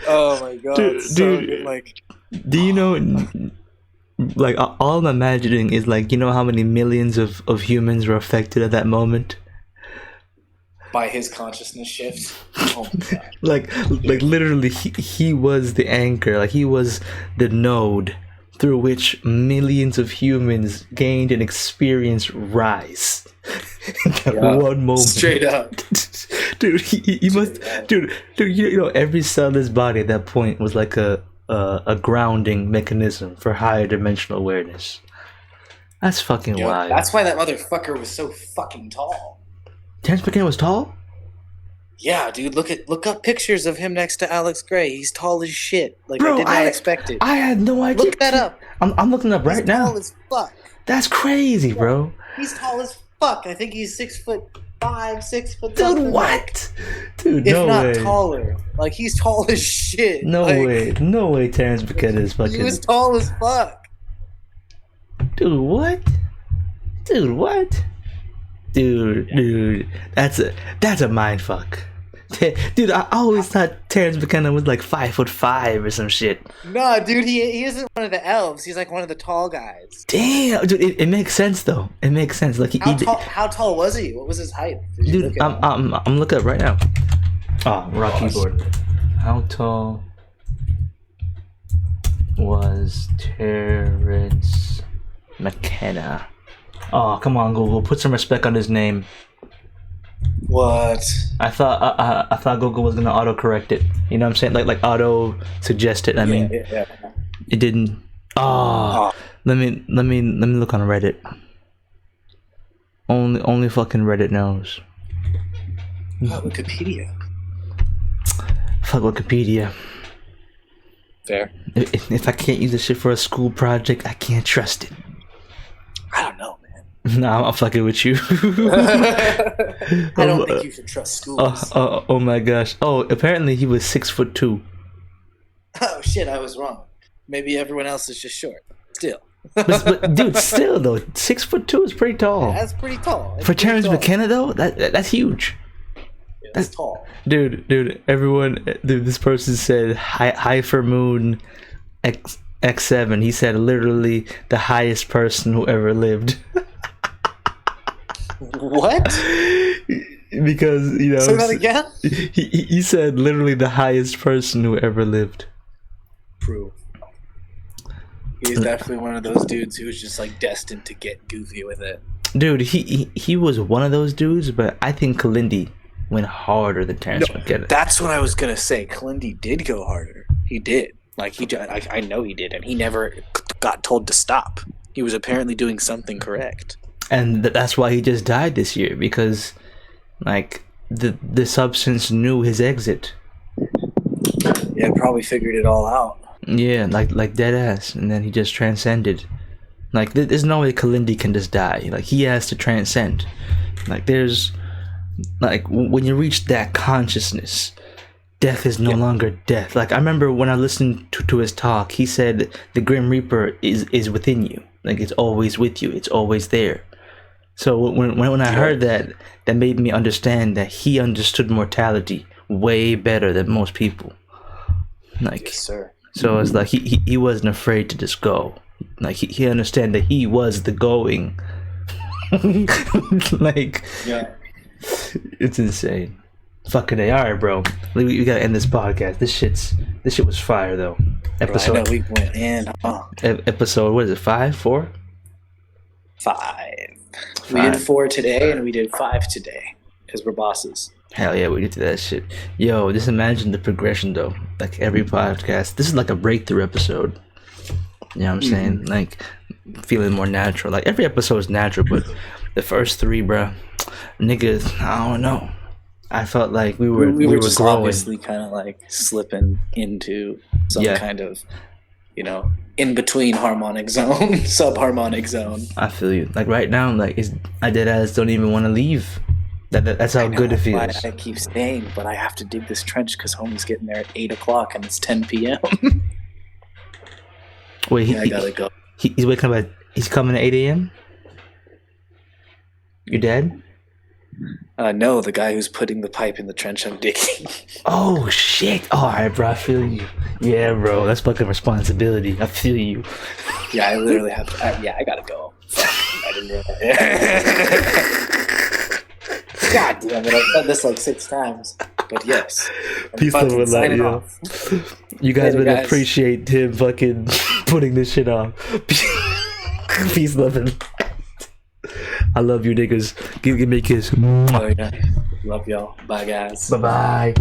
oh my god. Dude, like, do you know, like, all I'm imagining is like, you know how many millions of humans were affected at that moment? By his consciousness shift. Oh my god. like literally he was the anchor, like he was the node through which millions of humans gained an experience rise. In that one moment. Straight up. Dude, he must dude, you know, every cell in his body at that point was like a grounding mechanism for higher dimensional awareness. That's fucking wild. That's why that motherfucker was so fucking tall. Terrence McKenna was tall? Yeah, dude, look up pictures of him next to Alex Gray. He's tall as shit. Like, Bro, I did not expect it. I had no idea. Look that up. I'm looking up right now. He's tall as fuck. That's crazy, bro. He's tall as fuck. I think he's 6'5", 6'. Dude, what? Dude, if no not way. taller. Like, he's tall as shit. No like, way. No way Terrence McKenna is fucking... He was tall as fuck. Dude, what? Dude, that's a mind fuck. Dude, I always thought Terrence McKenna was like 5'5" or some shit. Nah, dude, he isn't one of the elves. He's like one of the tall guys. Damn, dude, it makes sense though. It makes sense. Like how tall was he? What was his height? Dude, I'm looking up right now. Oh, raw keyboard. How tall was Terrence McKenna? Oh, come on, Google, put some respect on his name. What? I thought Google was gonna autocorrect it. You know what I'm saying? Like auto suggest it. I mean, it didn't. Oh, let me look on Reddit. Only fucking Reddit knows. Wikipedia. Fuck Wikipedia. Fair. If I can't use this shit for a school project, I can't trust it. I don't know, man. Nah, I'm fucking with you. I don't think you should trust schools. Oh my gosh. Oh, apparently he was 6'2". Oh shit, I was wrong. Maybe everyone else is just short. Still. but dude, still though, 6'2" is pretty tall. Yeah, that's pretty tall. For Terrence McKenna though, that's huge. Yeah, that's tall. Dude, this person said Hyper Moon X7. He said literally the highest person who ever lived. What? Because, you know, say that again? He said literally the highest person who ever lived. True. He's definitely one of those dudes who's just like destined to get goofy with it. Dude, he was one of those dudes, but I think Kalindi went harder than Terrence McKenna. That's what I was gonna say. Kalindi did go harder. He did. Like I know he did, and he never got told to stop. He was apparently doing something correct. And that's why he just died this year, because like the substance knew his exit. Yeah, probably figured it all out. Yeah, like dead ass, and then he just transcended. Like there's no way Kalindi can just die. Like he has to transcend. Like there's like when you reach that consciousness, death is no longer death. Like I remember when I listened to his talk, he said the Grim Reaper is within you. Like it's always with you. It's always there. So when I heard that made me understand that he understood mortality way better than most people. Like, yes, sir. So it's like he wasn't afraid to just go. Like he understand that he was the going. Like, Yeah. it's insane. Fucking A. Alright, bro. We gotta end this podcast. This shit was fire though. Bro, I know we went in. Episode, what is it? 5, 4? 5. We did 4 today, and we did 5 today because we're bosses. Hell yeah, we did that shit. Yo, just imagine the progression though. Like every podcast, this is like a breakthrough episode. You know what I'm saying? Like feeling more natural. Like every episode is natural, but the first 3, bro, niggas, I don't know. I felt like we were just growing. Obviously kind of like slipping into some kind of, in between harmonic zone, subharmonic zone. I feel you. Like right now, like I dead ass don't even want to leave. That's how good it feels. I keep staying, but I have to dig this trench because homie's getting there at 8 o'clock and it's 10 p.m. Wait, I gotta go. He's waking up he's coming at 8 a.m. Your dad? No, the guy who's putting the pipe in the trench I'm digging. Oh shit! All right, bro, I feel you. Yeah, bro, that's fucking responsibility. I feel you. Yeah, I literally have to. I gotta go. I didn't realize. God damn it! I've said this like 6 times, but yes. Peace, love, and light, yo. You guys would appreciate him fucking putting this shit off. Peace, love, and light. I love you, niggas. Give me a kiss. Oh yeah, love y'all. Bye, guys. Bye bye.